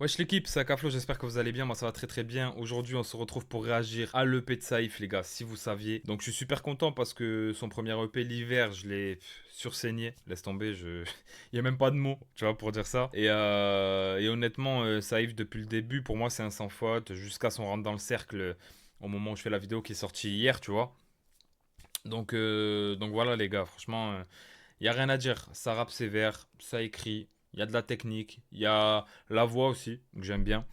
Wesh l'équipe, c'est Akaflo, j'espère que vous allez bien, moi ça va très très bien. Aujourd'hui on se retrouve pour réagir à l'EP de Saïf les gars, si vous saviez. Donc je suis super content parce que son premier EP l'hiver, je l'ai sursaigné, laisse tomber, il y a même pas de mots, tu vois, pour dire ça. Et honnêtement, Saïf depuis le début, pour moi c'est un sans faute, jusqu'à son rentre dans le cercle au moment où je fais la vidéo qui est sortie hier, tu vois. Donc voilà les gars, franchement, il y a rien à dire. Ça rappe sévère, ça écrit, il y a de la technique, il y a la voix aussi, que j'aime bien.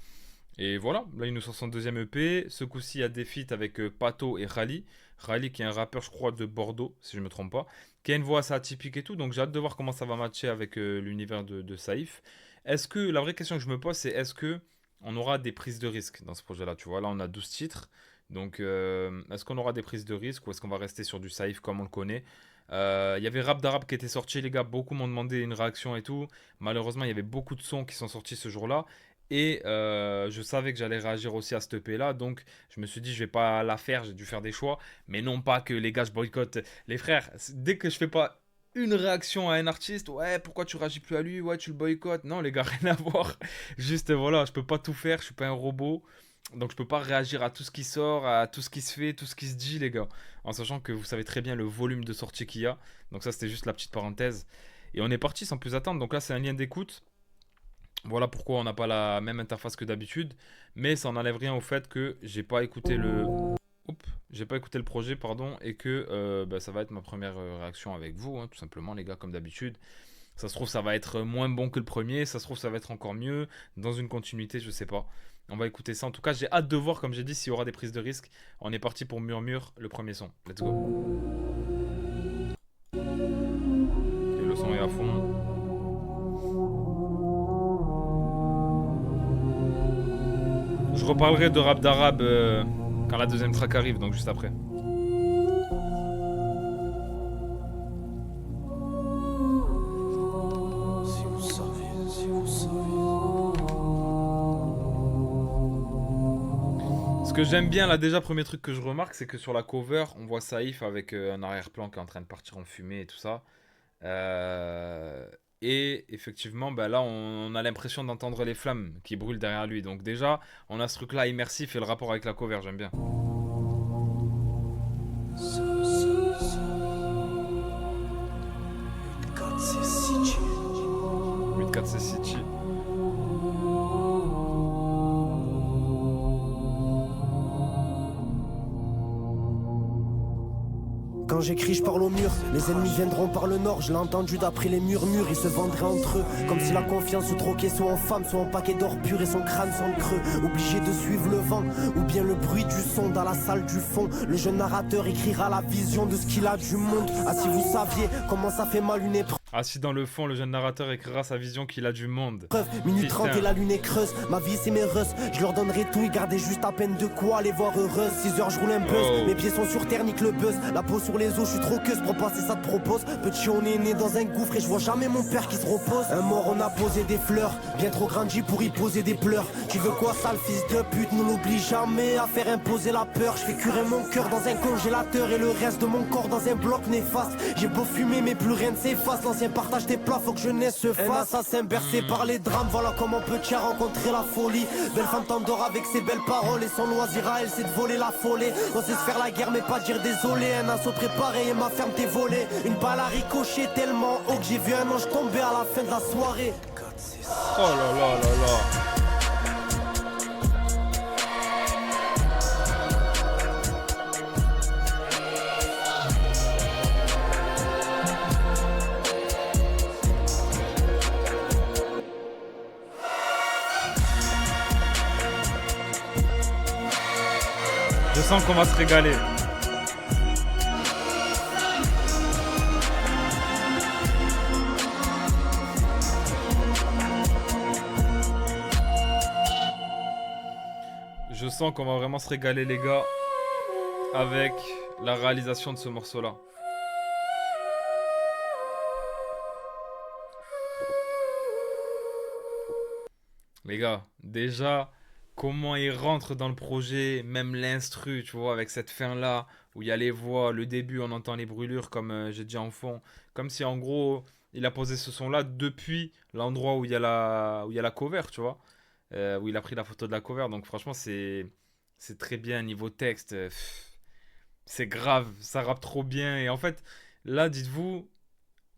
Et voilà, là il nous sort son deuxième EP. Ce coup-ci, il y a des feats avec Pato et Rally. Rally qui est un rappeur, je crois, de Bordeaux, si je ne me trompe pas. Qui a une voix assez atypique et tout, donc j'ai hâte de voir comment ça va matcher avec l'univers de Saïf. Est-ce que, la vraie question que je me pose, c'est est-ce que on aura des prises de risques dans ce projet-là? Tu vois, là on a 12 titres. Donc est-ce qu'on aura des prises de risques ou est-ce qu'on va rester sur du Saïf comme on le connaît? Il y avait Rap d'Arabe qui était sorti, les gars. Beaucoup m'ont demandé une réaction et tout. Malheureusement, il y avait beaucoup de sons qui sont sortis ce jour-là. Et je savais que j'allais réagir aussi à cette EP là, donc je me suis dit je vais pas la faire, j'ai dû faire des choix, mais non pas que les gars je boycotte. Les frères, dès que je fais pas une réaction à un artiste, ouais pourquoi tu réagis plus à lui, ouais tu le boycottes, non les gars rien à voir. Juste voilà, je peux pas tout faire, je suis pas un robot, donc je peux pas réagir à tout ce qui sort, à tout ce qui se fait, tout ce qui se dit les gars, en sachant que vous savez très bien le volume de sortie qu'il y a. Donc ça c'était juste la petite parenthèse. Et on est parti sans plus attendre, donc là c'est un lien d'écoute. Voilà pourquoi on n'a pas la même interface que d'habitude, mais ça n'enlève rien au fait que j'ai pas écouté le, oups, j'ai pas écouté le projet, pardon, et que bah, ça va être ma première réaction avec vous, hein, tout simplement les gars, comme d'habitude. Ça se trouve ça va être moins bon que le premier, ça se trouve ça va être encore mieux, dans une continuité, je sais pas. On va écouter ça. En tout cas, j'ai hâte de voir, comme j'ai dit, s'il y aura des prises de risque. On est parti pour Murmure, le premier son. Let's go. Et le son est à fond. Je reparlerai de rap d'arabe quand la deuxième track arrive, donc juste après. Si vous saviez, si vous saviez. Ce que j'aime bien là déjà, premier truc que je remarque, c'est que sur la cover, on voit Saïf avec un arrière-plan qui est en train de partir en fumée et tout ça. Euh, et effectivement, bah là, on a l'impression d'entendre les flammes qui brûlent derrière lui. Donc déjà, on a ce truc-là immersif et le rapport avec la cover, j'aime bien. Quand c'est situé. 8-4 c'est City. Quand j'écris, je parle au mur. Les ennemis viendront par le nord. Je l'ai entendu d'après les murmures. Ils se vendraient entre eux. Comme si la confiance se troquait soit en femme, soit en paquet d'or pur et son crâne sans creux. Obligé de suivre le vent ou bien le bruit du son dans la salle du fond. Le jeune narrateur écrira la vision de ce qu'il a du monde. Ah, si vous saviez comment ça fait mal une épreuve. Assis dans le fond, le jeune narrateur écrira sa vision qu'il a du monde. Minute Putain. 30 et la lune est creuse. Ma vie c'est mes russes. Je leur donnerai tout, ils gardaient juste à peine de quoi les voir heureuses. 6 heures je roule un buzz. Oh. Mes pieds sont sur terre, nique le buzz. La peau sur les os, je suis trop queuse pour passer ça te propose. Petit on est né dans un gouffre et je vois jamais mon père qui se repose. Un mort on a posé des fleurs. Bien trop grandi pour y poser des pleurs. Tu veux quoi sale fils de pute? Ne l'oublie jamais à faire imposer la peur. Je fais curer mon cœur dans un congélateur et le reste de mon corps dans un bloc néfaste. J'ai beau fumer mais plus rien ne s'efface. L'ancien partage des plats, faut que jeunesse se fasse. Un assassin bercé par les drames, voilà comment petit a rencontré la folie. Belle femme t'endort avec ses belles paroles et son loisir à elle c'est de voler la folie. On sait se faire la guerre mais pas dire désolé. Un assaut préparé et ma ferme t'est volée. Une balle a ricoché tellement haut que j'ai vu un ange tomber à la fin de la soirée. Oh là là là là. Je sens qu'on va se régaler. Je sens qu'on va vraiment se régaler les gars avec la réalisation de ce morceau-là. Les gars, déjà, comment il rentre dans le projet, même l'instru, tu vois, avec cette fin-là, où il y a les voix, le début, on entend les brûlures, comme j'ai dit en fond. Comme si, en gros, il a posé ce son-là depuis l'endroit où il y a la cover, tu vois. où il a pris la photo de la cover. Donc franchement, c'est très bien niveau texte. C'est grave, ça rappe trop bien. Et en fait, là, dites-vous,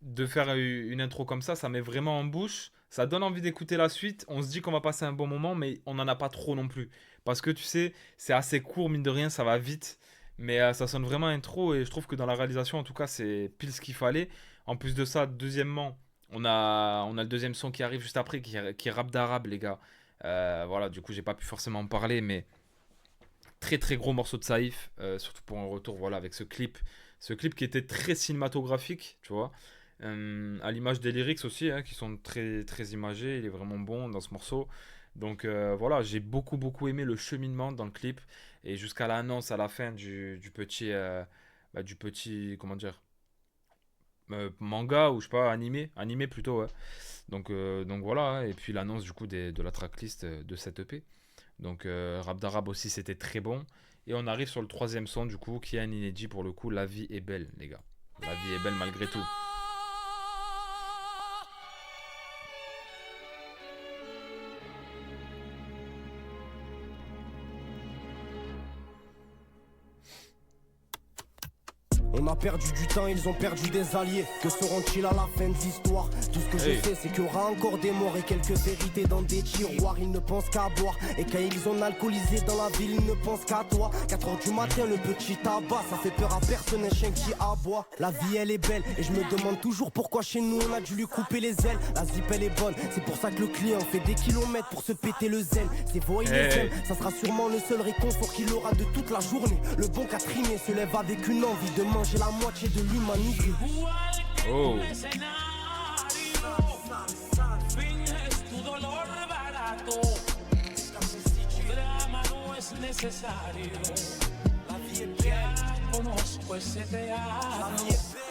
de faire une intro comme ça met vraiment en bouche. Ça donne envie d'écouter la suite. On se dit qu'on va passer un bon moment, mais on n'en a pas trop non plus. Parce que tu sais, c'est assez court, mine de rien, ça va vite. Mais ça sonne vraiment intro et je trouve que dans la réalisation, en tout cas, c'est pile ce qu'il fallait. En plus de ça, deuxièmement, on a le deuxième son qui arrive juste après, qui est rap d'arabe, les gars. Voilà, du coup, j'ai pas pu forcément en parler, mais très très gros morceau de Saïf, surtout pour un retour, voilà, avec ce clip qui était très cinématographique, tu vois. À l'image des lyrics aussi, hein, qui sont très très imagés, il est vraiment bon dans ce morceau. Donc voilà, j'ai beaucoup beaucoup aimé le cheminement dans le clip et jusqu'à l'annonce à la fin du petit, comment dire, manga ou je sais pas, animé plutôt, ouais. Donc voilà, hein, et puis l'annonce du coup de la tracklist de cette EP. Donc Rap d'Arabe aussi c'était très bon. Et on arrive sur le troisième son du coup qui est un inédit pour le coup, La vie est belle les gars. La vie est belle malgré tout. On a perdu du temps, ils ont perdu des alliés. Que seront-ils à la fin de l'histoire? Tout ce que je sais, c'est qu'il y aura encore des morts et quelques vérités dans des tiroirs. Ils ne pensent qu'à boire. Et quand ils ont alcoolisé dans la ville, ils ne pensent qu'à toi. 4h du matin, le petit tabac, ça fait peur à personne, un chien qui aboie. La vie, elle est belle. Et je me demande toujours pourquoi chez nous, on a dû lui couper les ailes. La zip, elle est bonne. C'est pour ça que le client fait des kilomètres pour se péter le zen. C'est voix, il les aime. Ça sera sûrement le seul réconfort qu'il aura de toute la journée. Le bon Catherine se lève avec une envie de manger la moitié de l'humanité. Oh.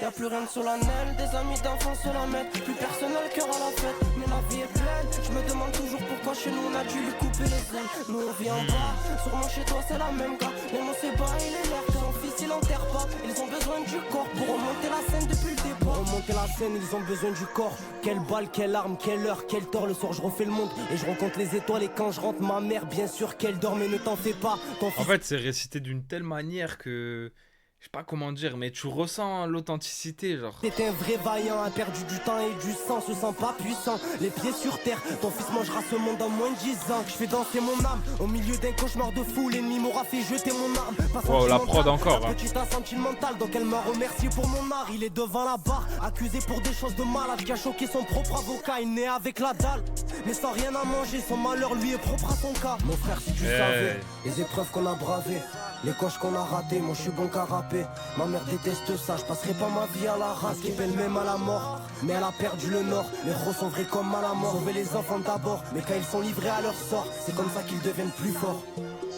Y'a plus rien de solennel, des amis d'enfance se la mettent. Plus personnel cœur à la fête, mais la vie est belle. Je me demande toujours pourquoi chez nous on a dû lui couper les ailes. Nous on vit en bas, sûrement chez toi c'est la même gars. Mais mon c'est pas, il est l'air, son fils il enterre pas. Ils ont besoin du corps pour remonter la scène depuis le départ. Pour remonter la scène, ils ont besoin du corps. Quelle balle, quelle arme, quelle heure, quel tort. Le soir je refais le monde et je rencontre les étoiles. Et quand je rentre ma mère, bien sûr qu'elle dort, mais ne t'en fais pas. Ton fils... En fait, c'est récité d'une telle manière que je sais pas comment dire, mais tu ressens l'authenticité, genre. T'es un vrai vaillant, a perdu du temps et du sang, se sent pas puissant, les pieds sur terre. Ton fils mangera ce monde en moins de 10 ans. Je fais danser mon âme au milieu d'un cauchemar de fou. L'ennemi m'aura fait jeter mon arme. Wow, la prod encore, hein. Petite sentimentale, donc elle m'a remercié pour mon art. Il est devant la barre, accusé pour des choses de malade, qui a choqué son propre avocat. Il naît avec la dalle, mais sans rien à manger. Son malheur lui est propre à son cas. Mon frère, si tu savais les épreuves qu'on a bravées, les coches qu'on a ratées, moi je suis bon qu'à rapper. Ma mère déteste ça, je passerai pas ma vie à la race. Qui belle même à la mort, mais elle a perdu le nord. Les héros sont vrais comme à la mort. Sauver les enfants d'abord, mais quand ils sont livrés à leur sort, c'est comme ça qu'ils deviennent plus forts.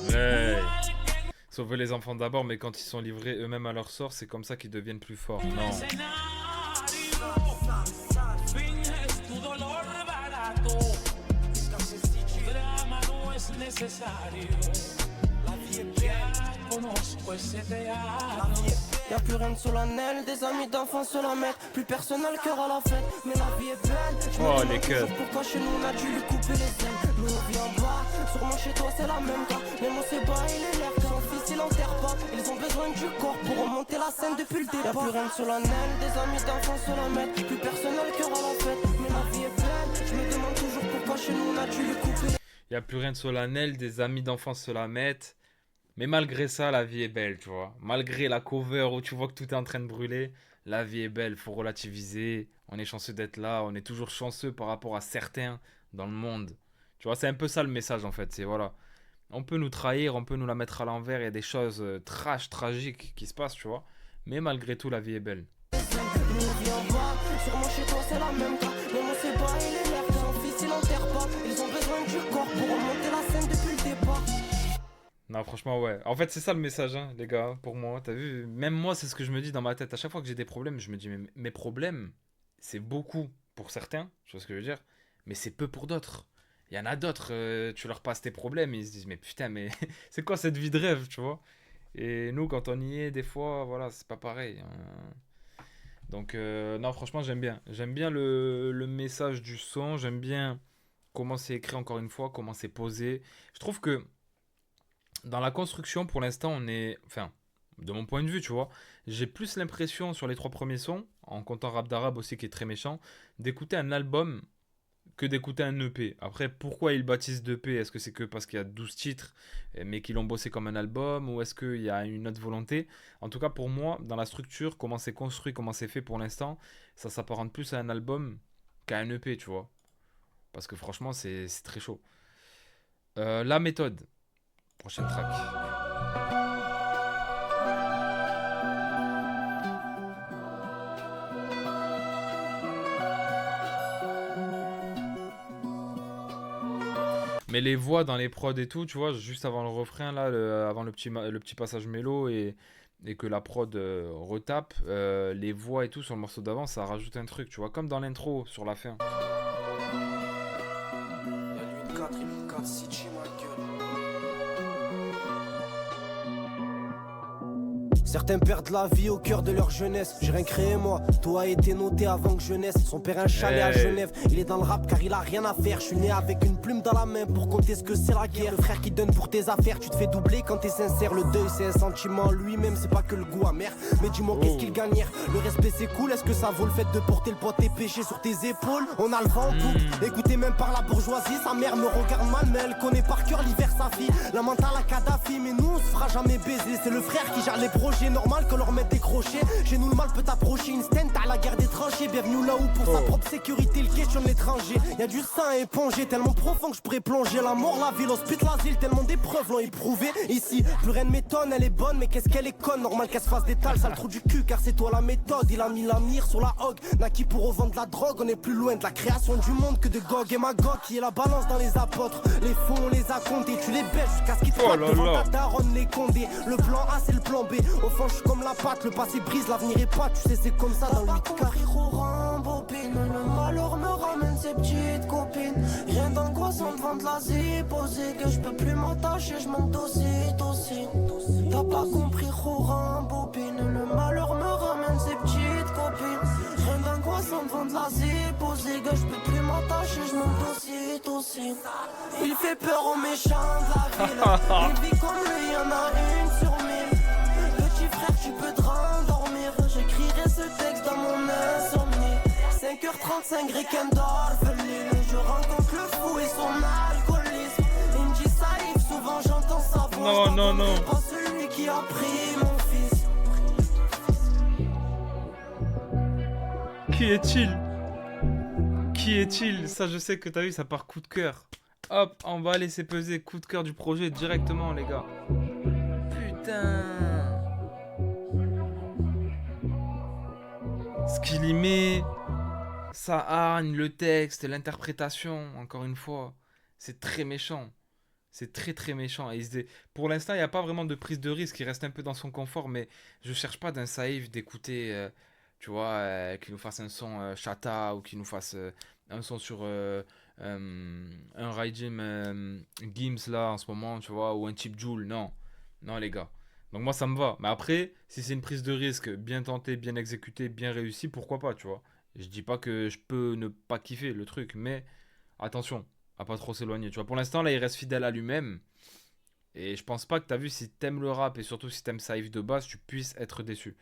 Ouais. Sauver les enfants d'abord, mais quand ils sont livrés eux-mêmes à leur sort, c'est comme ça qu'ils deviennent plus forts. Non. Y'a plus rien de solennel, des amis d'enfance se la mettent. Plus personnel cœur à la fête, mais la vie est belle. Je me demande toujours pourquoi chez nous on a dû lui couper les ailes. Nous on vit en bas, sûrement chez toi c'est la même gars. Mais mon c'est pas, il est l'air, son fils il enterre pas. Ils ont besoin du corps pour remonter la scène depuis le départ. Y'a plus rien de solennel, des amis d'enfance se la mettent. Plus personnel cœur à la fête, mais la vie est belle. Je me demande toujours pourquoi chez nous on a dû lui couper les... Y a plus rien de solennel, des amis d'enfance se la mettent. Mais malgré ça, la vie est belle, tu vois. Malgré la cover où tu vois que tout est en train de brûler, la vie est belle, faut relativiser. On est chanceux d'être là, on est toujours chanceux par rapport à certains dans le monde. Tu vois, c'est un peu ça le message en fait, c'est voilà. On peut nous trahir, on peut nous la mettre à l'envers, il y a des choses tragiques qui se passent, tu vois. Mais malgré tout, la vie est belle. Sûrement chez toi c'est la même gars. Mais moi c'est pas, il est l'air, son fils il enterre pas. Ils ont besoin du corps pour remonter la scène depuis le départ. Non, franchement, ouais. En fait, c'est ça le message, hein, les gars, pour moi. T'as vu? Même moi, c'est ce que je me dis dans ma tête. À chaque fois que j'ai des problèmes, je me dis, mais mes problèmes, c'est beaucoup pour certains, tu vois ce que je veux dire? Mais c'est peu pour d'autres. Il y en a d'autres, tu leur passes tes problèmes, ils se disent, mais putain, mais c'est quoi cette vie de rêve, tu vois? Et nous, quand on y est, des fois, voilà, c'est pas pareil, hein. Donc, non, franchement, j'aime bien. J'aime bien le message du son, j'aime bien comment c'est écrit encore une fois, comment c'est posé. Je trouve que dans la construction, pour l'instant, on est... Enfin, de mon point de vue, tu vois, j'ai plus l'impression sur les 3 premiers sons, en comptant Rap d'Arabe aussi qui est très méchant, d'écouter un album que d'écouter un EP. Après, pourquoi ils baptisent d'EP? Est-ce que c'est que parce qu'il y a 12 titres, mais qu'ils l'ont bossé comme un album, ou est-ce qu'il y a une autre volonté? En tout cas, pour moi, dans la structure, comment c'est construit, comment c'est fait pour l'instant, ça s'apparente plus à un album qu'à un EP, tu vois. Parce que franchement, c'est très chaud. La méthode. Prochaine track. Mais les voix dans les prods et tout, tu vois, juste avant le refrain, là, avant le petit passage mélo et que la prod retape, les voix et tout sur le morceau d'avant, ça rajoute un truc, tu vois, comme dans l'intro sur la fin. Y'a lui 4, il 4, City, ma gueule. Certains perdent la vie au cœur de leur jeunesse. J'ai rien créé moi, tout a été noté avant que je naisse. Son père un chalet à Genève, il est dans le rap car il a rien à faire. Je suis né avec une plume dans la main pour compter ce que c'est la guerre. Le frère qui donne pour tes affaires, tu te fais doubler quand t'es sincère. Le deuil c'est un sentiment lui-même, c'est pas que le goût amer. Mais dis-moi qu'est-ce qu'il gagnèrent. Le respect c'est cool, est-ce que ça vaut le fait de porter le poids de tes péchés sur tes épaules? On a le vent en coupe, écoutez même par la bourgeoisie. Sa mère me regarde mal mais elle connaît par cœur l'hiver sa fille. La mentale à Kadhafi, mais nous on se fera jamais baiser. C'est le frère qui gère les projets, normal qu'on leur mette des crochets. Chez nous le mal peut approcher une stent à la guerre des tranchées. Bienvenue là où pour sa propre sécurité il questionne l'étranger. Y'a du sang à éponger tellement profond que je pourrais plonger. La mort, la vie, l'hospice, l'asile, tellement d'épreuves l'ont éprouvé. Ici, plus rien ne m'étonne, elle est bonne mais qu'est-ce qu'elle est conne. Normal qu'elle se fasse des tales, sale trou du cul car c'est toi la méthode. Il a mis la mire sur la hog, naquis pour revendre la drogue. On est plus loin de la création du monde que de Gog et Magog. Qui est la balance dans les apôtres. Les faux on les a comptés, tu les bêches jusqu'à ce qu'ils te fassent devant ta daronne les condés. Le plan A c'est le plan B, au fond je suis comme la patte. Le passé brise, l'avenir est pas, tu sais c'est comme ça dans le 8K. Bobine, le malheur me ramène ses petites copines. Rien d'angoissant devant de la posé que je peux plus m'attacher, je manque d'ocytocine. T'as pas compris, Roran bobine, le malheur me ramène ses petites copines. Rien d'angoissant devant de la posé que je peux plus m'attacher, je manque d'ocytocine. Il fait peur aux méchants de la ville. Il vit comme lui, y'en a une sur 1000. Petit frère, tu peux te rendormir. J'écrirai ce texte dans mon insomnie. 5h35, Rickendorf, l'île. Je rencontre le fou et son alcoolisme. Il me dit ça arrive souvent, j'entends sa voix. Non. Pas celui qui a pris mon fils. Qui est-il? Qui est-il? Ça, je sais que t'as vu, ça part coup de cœur. Hop, on va laisser peser coup de cœur du projet directement, les gars. Putain. Ce qu'il y met, ça hargne, le texte, l'interprétation, encore une fois, c'est très méchant. C'est très très méchant. Et pour l'instant, il n'y a pas vraiment de prise de risque, il reste un peu dans son confort, mais je cherche pas d'un Saïf d'écouter, tu vois, qu'il nous fasse un son Chata ou qu'il nous fasse un son sur un Rajim Gims là en ce moment, tu vois, ou un Chip Joule. Non, les gars. Donc moi ça me va, mais après si c'est une prise de risque bien tentée, bien exécutée, bien réussie, pourquoi pas, tu vois. Je dis pas que je peux ne pas kiffer le truc, mais attention à pas trop s'éloigner, tu vois. Pour l'instant là il reste fidèle à lui-même et je pense pas que t'as vu, si t'aimes le rap et surtout si t'aimes Saïf de base, tu puisses être déçu.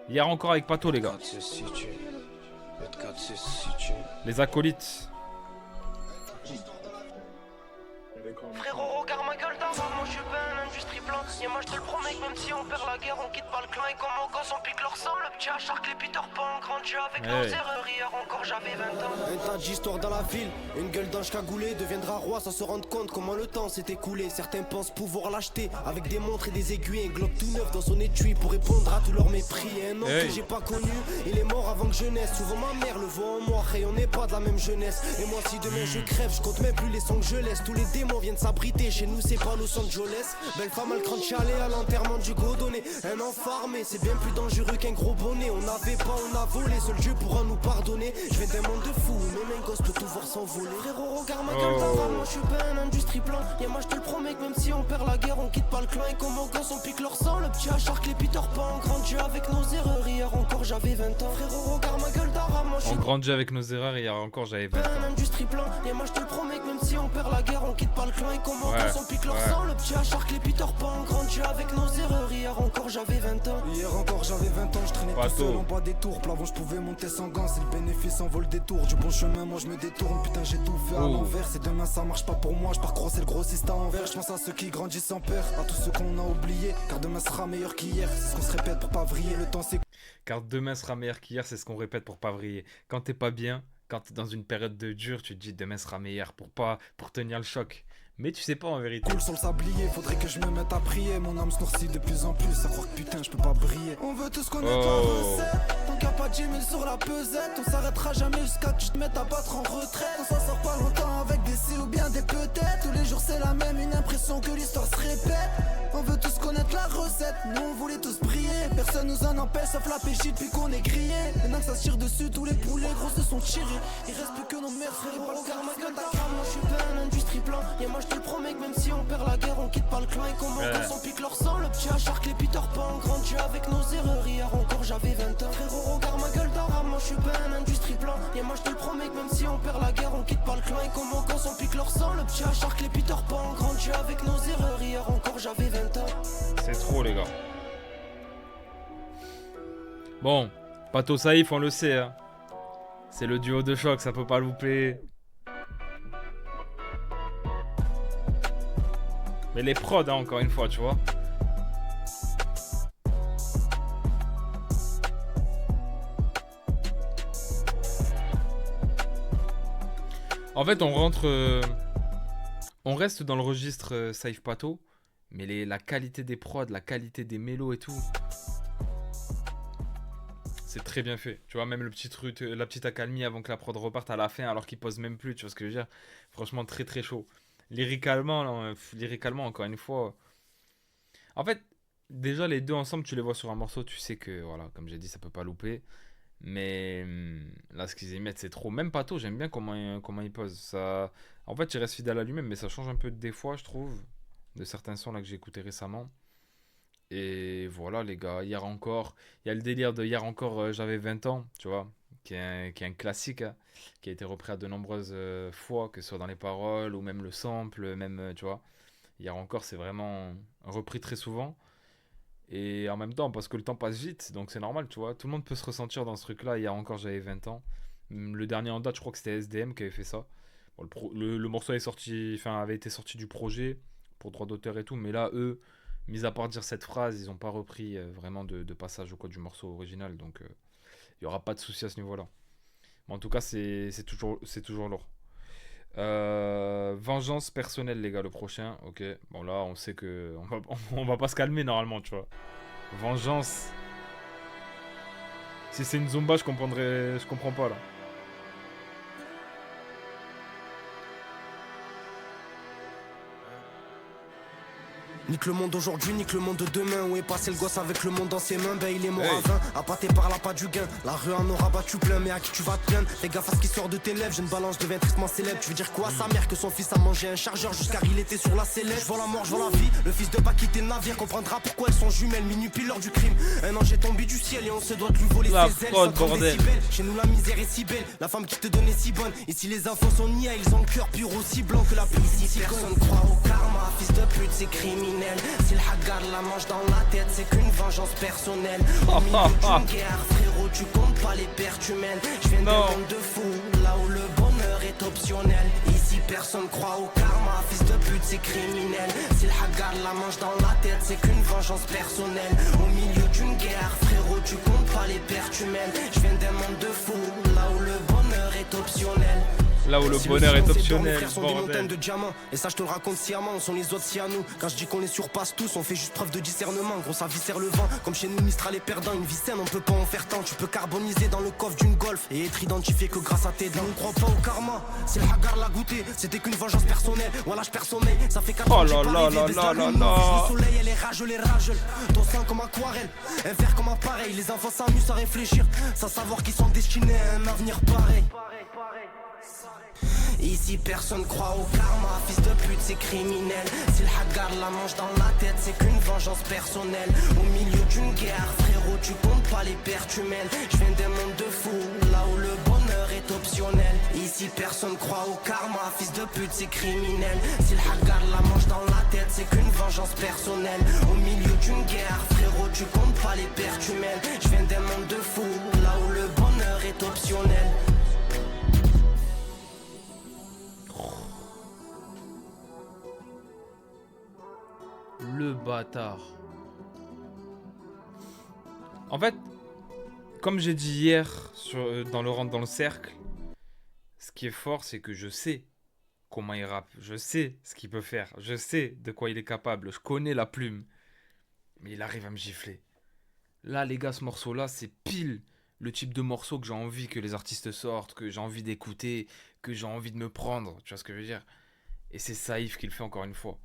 Hier encore avec Pato, les gars. Les acolytes. Frérot, regarde ma gueule d'avant, moi je suis pas un industrie blanc. Et moi je te le promets que même si on perd la guerre, on quitte pas le clan. Et comme mon gosse, on pique leur sang. Le petit à Shark, les Peter Pan, grandi avec nos erreurs. Hier encore, j'avais 20 ans. Un tas d'histoires dans la ville, une gueule d'ange cagoulé deviendra roi sans se rendre compte comment le temps s'est écoulé. Certains pensent pouvoir l'acheter avec des montres et des aiguilles. Un globe tout neuf dans son étui pour répondre à tout leur mépris. Et un homme que j'ai pas connu, il est mort avant que je naisse. Souvent ma mère le voit en moi et on n'est pas de la même jeunesse. Et moi si demain je crève, je compte même plus les sons que je laisse. Tous les démons viennent s'abriter, chez nous c'est pas Los Angeles. Belle femme al cran chalet à l'enterrement du godonné. Un enfant armé, c'est bien plus dangereux qu'un gros bonnet. On n'avait pas, on a volé, seul Dieu pourra nous pardonner. Je viens d'un monde de fous, même un gosse peut tout voir s'envoler. Frérot, regarde ma gueule d'avant, moi je suis pas un industrie plan. Et moi je te le promets que même si on perd la guerre, on quitte pas le clan. Et comme on gosse, on pique leur sang. Le petit Achark, les Peter Pan. On grandit avec nos erreurs. Hier encore j'avais 20 ans. Frérot, regarde ma gueule d'arabe. Moi je On suis grandit avec nos erreurs, hier encore j'avais 20 pas ans. un industrie plan. Et moi je te le promets que même si on perd la guerre, on quitte pas le clan. Et comme on Ouais, gosse, on pique leur ouais. sang. Le petit Achark, les Peter Pan. On grandit avec nos erreurs. Hier encore j'avais 20 ans. Hier encore j'avais 20 ans, je traînais tout Pato. seul en bas des tours. Plavon je pouvais monter sans gants, c'est le bénéfice en vol des tours. Du bon chemin moi je me détourne, putain j'ai tout fait à Oh. l'envers. C'est demain ça marche pas pour moi, je pars crosser le grossiste à envers. Je pense à ceux qui grandissent sans peur, à tous ceux qu'on a oubliés. Car demain sera meilleur qu'hier, c'est ce qu'on se répète pour pas vriller. Le temps c'est Car demain sera meilleur qu'hier, c'est ce qu'on répète pour pas vriller. Quand t'es pas bien, quand t'es dans une période de dur, tu te dis demain sera meilleur pour tenir le choc. Mais tu sais pas en vérité. cool sur le sablier, faudrait que je me mette à prier. Mon âme se noircit de plus en plus, à croire que putain je peux pas briller. On veut tous connaître la Oh. recette. Tant qu'à pas de 10 000 sur la pesette, on s'arrêtera jamais jusqu'à que tu te mettes à battre en retraite. On s'en sort pas longtemps avec des si ou bien des peut-être. Tous les jours c'est la même, une impression que l'histoire se répète. On veut tous connaître la recette, nous on voulait tous briller. Personne nous en empêche sauf la péché depuis qu'on est grillé. Maintenant que ça se tire dessus, tous les poulets gros se sont tirés. Il reste plus que nos mères, frère, pas le car ma gueule d'Akram. Moi je suis pas un industrie plan. Et moi je te le promets que même si on perd la guerre, on quitte pas le clan. Et comme on Ouais. gosse, on pique leur sang. Le petit Achark, les Peter Pan. On grandit avec nos erreurs. Hier encore j'avais 20 ans. Frérot, regarde ma gueule d'arabe. Moi je suis pas un industrie plan. Et moi je te le promets que même si on perd la guerre, on quitte pas le clan. Et comme on gosse, on pique leur sang. Le petit Achark, les Peter Pan. On grandit avec nos erreurs. Hier encore j'avais 20 ans. C'est trop les gars. Bon, Pato Saïf, on le sait. Hein. C'est le duo de choc, ça peut pas louper. Mais les prods, hein, encore une fois, tu vois. En fait, on reste dans le registre Saïf Pato, mais la qualité des prods, la qualité des mélos et tout, c'est très bien fait. Tu vois, même le petit truc, la petite accalmie avant que la prod reparte à la fin, alors qu'il pose même plus. Tu vois ce que je veux dire? Franchement, très très chaud. Lyricalement, là, lyricalement, encore une fois. En fait, déjà les deux ensemble, tu les vois sur un morceau, tu sais que, voilà, comme j'ai dit, ça peut pas louper. Mais là, ce qu'ils y mettent, c'est trop. Même Pato, j'aime bien comment il pose. Ça... En fait, il reste fidèle à lui-même, mais ça change un peu des fois, je trouve, de certains sons là que j'ai écoutés récemment. Et voilà, les gars, hier encore, il y a le délire de hier encore, j'avais 20 ans, tu vois, qui est un classique, hein, qui a été repris à de nombreuses fois, que ce soit dans les paroles ou même le sample, même, tu vois. Hier encore, c'est vraiment repris très souvent. Et en même temps, parce que le temps passe vite, donc c'est normal, tu vois. Tout le monde peut se ressentir dans ce truc-là. Hier encore, j'avais 20 ans. Le dernier en date, je crois que c'était SDM qui avait fait ça. Bon, le morceau avait été sorti du projet pour droit d'auteur et tout, mais là, eux, mis à part dire cette phrase, ils n'ont pas repris vraiment de passage au code du morceau original, donc il n'y aura pas de souci à ce niveau-là. Mais en tout cas, c'est toujours lourd. Vengeance personnelle, les gars, le prochain. Ok, bon là, on sait que on va pas se calmer normalement, tu vois. Vengeance. Si c'est une Zumba, je comprends pas là. Nique le monde d'aujourd'hui, nique le monde de demain. Où est passé le gosse avec le monde dans ses mains? Ben il est mort Hey. à 20, appâté par la pas du gain. La rue en aura battu plein, mais à qui tu vas te plaindre? Fais gaffe à ce qui sort de tes lèvres, j'ai une balance, devient tristement célèbre. Tu veux dire quoi à sa mère? Que son fils a mangé un chargeur jusqu'à il était sur la sellette. Je vois la mort, je vois la vie, le fils de pas quitter le navire. Comprendra pourquoi elles sont jumelles, minuit pile l'heure du crime. Un ange est tombé du ciel et on se doit de lui voler La ses ailes. prod, 130 bordel. décibels. Chez nous la misère est si belle, la femme qui te donnait si bonne. Ici les enfants sont nia, ils ont le cœur pur aussi blanc que la pluie. Si personne croit au karma, fils de pute c'est criminel. Si le hagar la mange dans la tête, c'est qu'une vengeance personnelle. Au milieu d'une guerre, frérot, tu comptes pas les pertes humaines. Je viens d'un Non. monde de fou, là où le bonheur est optionnel. Ici personne croit au karma, fils de pute c'est criminel. Si le hagar la mange dans la tête, c'est qu'une vengeance personnelle. Au milieu d'une guerre, frérot, tu comptes pas les pertes humaines. Je viens d'un monde de fou, là où le bonheur est optionnel. Là où le Si bonheur est silence dehors, optionnel, mes frères sont des montagnes bordel. de diamants. Et ça je te le raconte sciemment, on sont les autres si à nous. Quand je dis qu'on les surpasse tous, on fait juste preuve de discernement. Gros ça viscère le vent, comme chez nous Mistral est perdant. Une vie saine on peut pas en faire tant. Tu peux carboniser dans le coffre d'une Golf et être identifié que grâce à tes dents. On croit pas au karma, c'est le hagar l'a goûté. C'était qu'une vengeance personnelle, voilà je perds sommeil. Ça fait 4 ans Oh que j'ai là pas là rêvé, là baisse là la là lune, là. vise le soleil, elle est rage, les ragel. Ton sang comme aquarelle, un verre comme appareil. Les enfants s'amusent à réfléchir, sans savoir qu'ils sont destinés à un avenir pareil. Ici Ici personne croit au karma, fils de pute c'est criminel. Si le hack garde la manche dans la tête, c'est qu'une vengeance personnelle. Au milieu d'une guerre, frérot, tu comptes pas les pertes humaines. Je viens d'un monde de fous, là où le bonheur est optionnel. Ici personne croit au karma, fils de pute c'est criminel. Si le hack garde la manche dans la tête, c'est qu'une vengeance personnelle. Au milieu d'une guerre, frérot, tu comptes pas les pertes humaines. Je viens d'un monde de fous, là où le bonheur est optionnel. Le bâtard. En fait, comme j'ai dit hier dans le rentre dans le cercle, ce qui est fort, c'est que je sais comment il rappe. Je sais ce qu'il peut faire. Je sais de quoi il est capable. Je connais la plume. Mais il arrive à me gifler. Là, les gars, ce morceau-là, c'est pile le type de morceau que j'ai envie que les artistes sortent, que j'ai envie d'écouter, que j'ai envie de me prendre. Tu vois ce que je veux dire? Et c'est Saïf qui le fait encore une fois.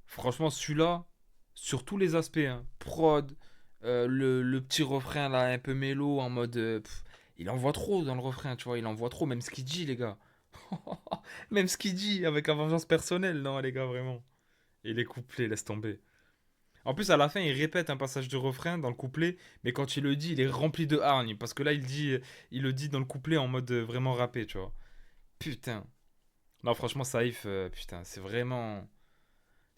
Franchement, celui-là, sur tous les aspects, hein, prod, le petit refrain là, un peu mélo, en mode... il envoie trop dans le refrain, tu vois, il envoie trop, même ce qu'il dit, les gars. Même ce qu'il dit, avec la vengeance personnelle, non, les gars, vraiment. Et les couplets, laisse tomber. En plus, à la fin, il répète un passage du refrain dans le couplet, mais quand il le dit, il est rempli de hargne, parce que là, il le dit dans le couplet en mode vraiment rappé, tu vois. Putain. Non, franchement, Saïf, putain, c'est vraiment...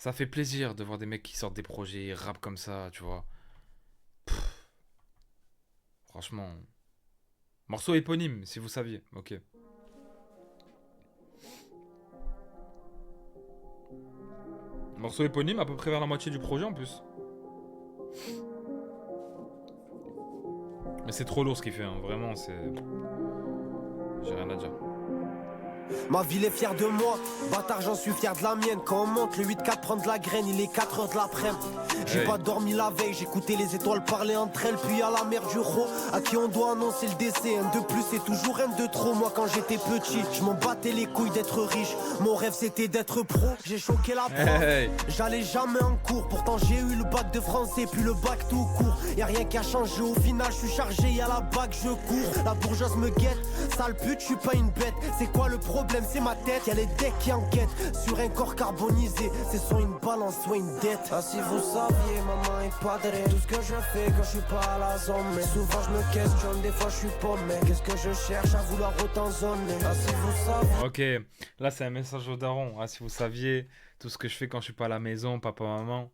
Ça fait plaisir de voir des mecs qui sortent des projets, rap comme ça, tu vois. Pff, franchement. Morceau éponyme, si vous saviez. Ok. Morceau éponyme, à peu près vers la moitié du projet en plus. Mais c'est trop lourd ce qu'il fait, hein. Vraiment, c'est... J'ai rien à dire. Ma ville est fière de moi, bâtard j'en suis fier de la mienne. Quand on monte le 8-4 prendre de la graine, il est 4h de l'après-midi. J'ai pas dormi la veille, j'écoutais les étoiles parler entre elles. Puis à la mère du Ro, à qui on doit annoncer le décès. Un de plus c'est toujours un de trop. Moi quand j'étais petit, je m'en battais les couilles d'être riche. Mon rêve c'était d'être pro, j'ai choqué la prof. J'allais jamais en cours, pourtant j'ai eu le bac de français. Puis le bac tout court, y'a rien qui a changé. Au final je suis chargé, y'a la bac, je cours. La bourgeoise me guette, sale pute, je suis pas une bête. C'est quoi le problème, c'est ma tête, y'a les decks qui enquêtent sur un corps carbonisé, c'est soit une balance, soit une dette. Ah si vous saviez, maman est padrée. Tout ce que je fais quand je suis pas à la zone. Mais souvent je me questionne, des fois je suis paumé. Qu'est-ce que je cherche à vouloir autant zoner? Ah si vous saviez. Ok, là c'est un message au daron. Ah, si vous saviez tout ce que je fais quand je suis pas à la maison, papa, maman.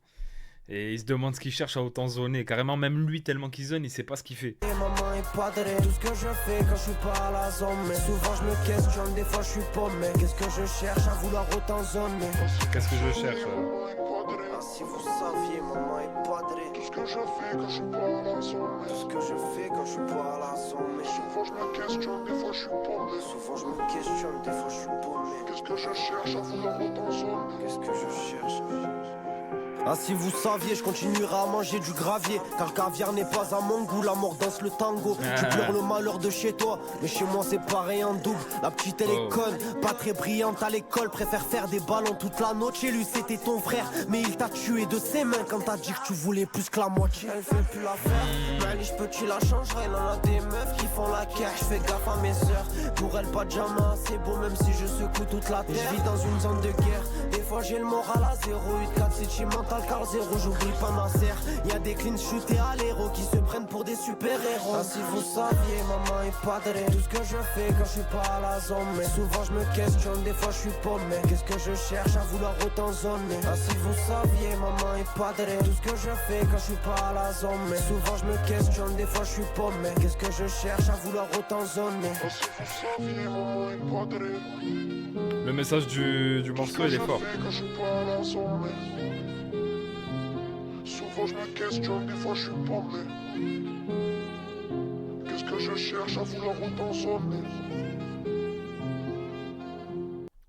Et il se demande ce qu'il cherche à autant zoner. Carrément, même lui, tellement qu'il zone, il sait pas ce qu'il fait. Maman est padrée. Tout ce que je fais quand je suis pas à la zone. Mais souvent je me questionne, des fois je suis paumé. Qu'est-ce que je cherche à vouloir autant zoner? Qu'est-ce que je cherche Ah si vous saviez, maman est padrée. Tout ce que je fais quand je suis pas à la zone. Tout ce que je fais quand je suis pas à la zone. Mais souvent je me questionne, des fois je suis paumé. Souvent je me questionne, des fois je suis paumé. Qu'est-ce que je cherche à vouloir autant zoner? Qu'est-ce que je cherche? Ah si vous saviez, je continuerai à manger du gravier. Car le caviar n'est pas à mon goût, la mort danse le tango. Tu pleures le malheur de chez toi, mais chez moi c'est pareil en double. La petite elle est conne, pas très brillante à l'école. Préfère faire des ballons toute la noche. Chez lui c'était ton frère, mais il t'a tué de ses mains quand t'as dit que tu voulais plus que la moitié. Elle fait plus l'affaire, mais je peux tu la changerais. Il en a des meufs qui font la cash, je fais gaffe à mes sœurs. Pour elle pas de jamais c'est beau même si je secoue toute la terre. Je vis dans une zone de guerre, des fois j'ai le moral à 0. 8-4 City mental car 0, j'oublie pas Nasser. Y'a des cleans shootés à l'héros qui se prennent pour des super-héros. Ah si vous saviez, maman est padrée. Tout ce que je fais quand je suis pas à la zone. Mais souvent je me questionne, des fois je suis paumé. Qu'est-ce que je cherche à vouloir autant zoner? Ah si vous saviez, maman est padrée. Tout ce que je fais quand je suis pas à la zone. Mais souvent je me questionne, des fois je suis paumé. Qu'est-ce que je cherche à vouloir autant zoner? Ah si vous saviez, maman est padrée. Le message du morceau, il est fort. Souvent je me questionne, des fois je suis paumé. Qu'est-ce que je cherche à vouloir autant zoner?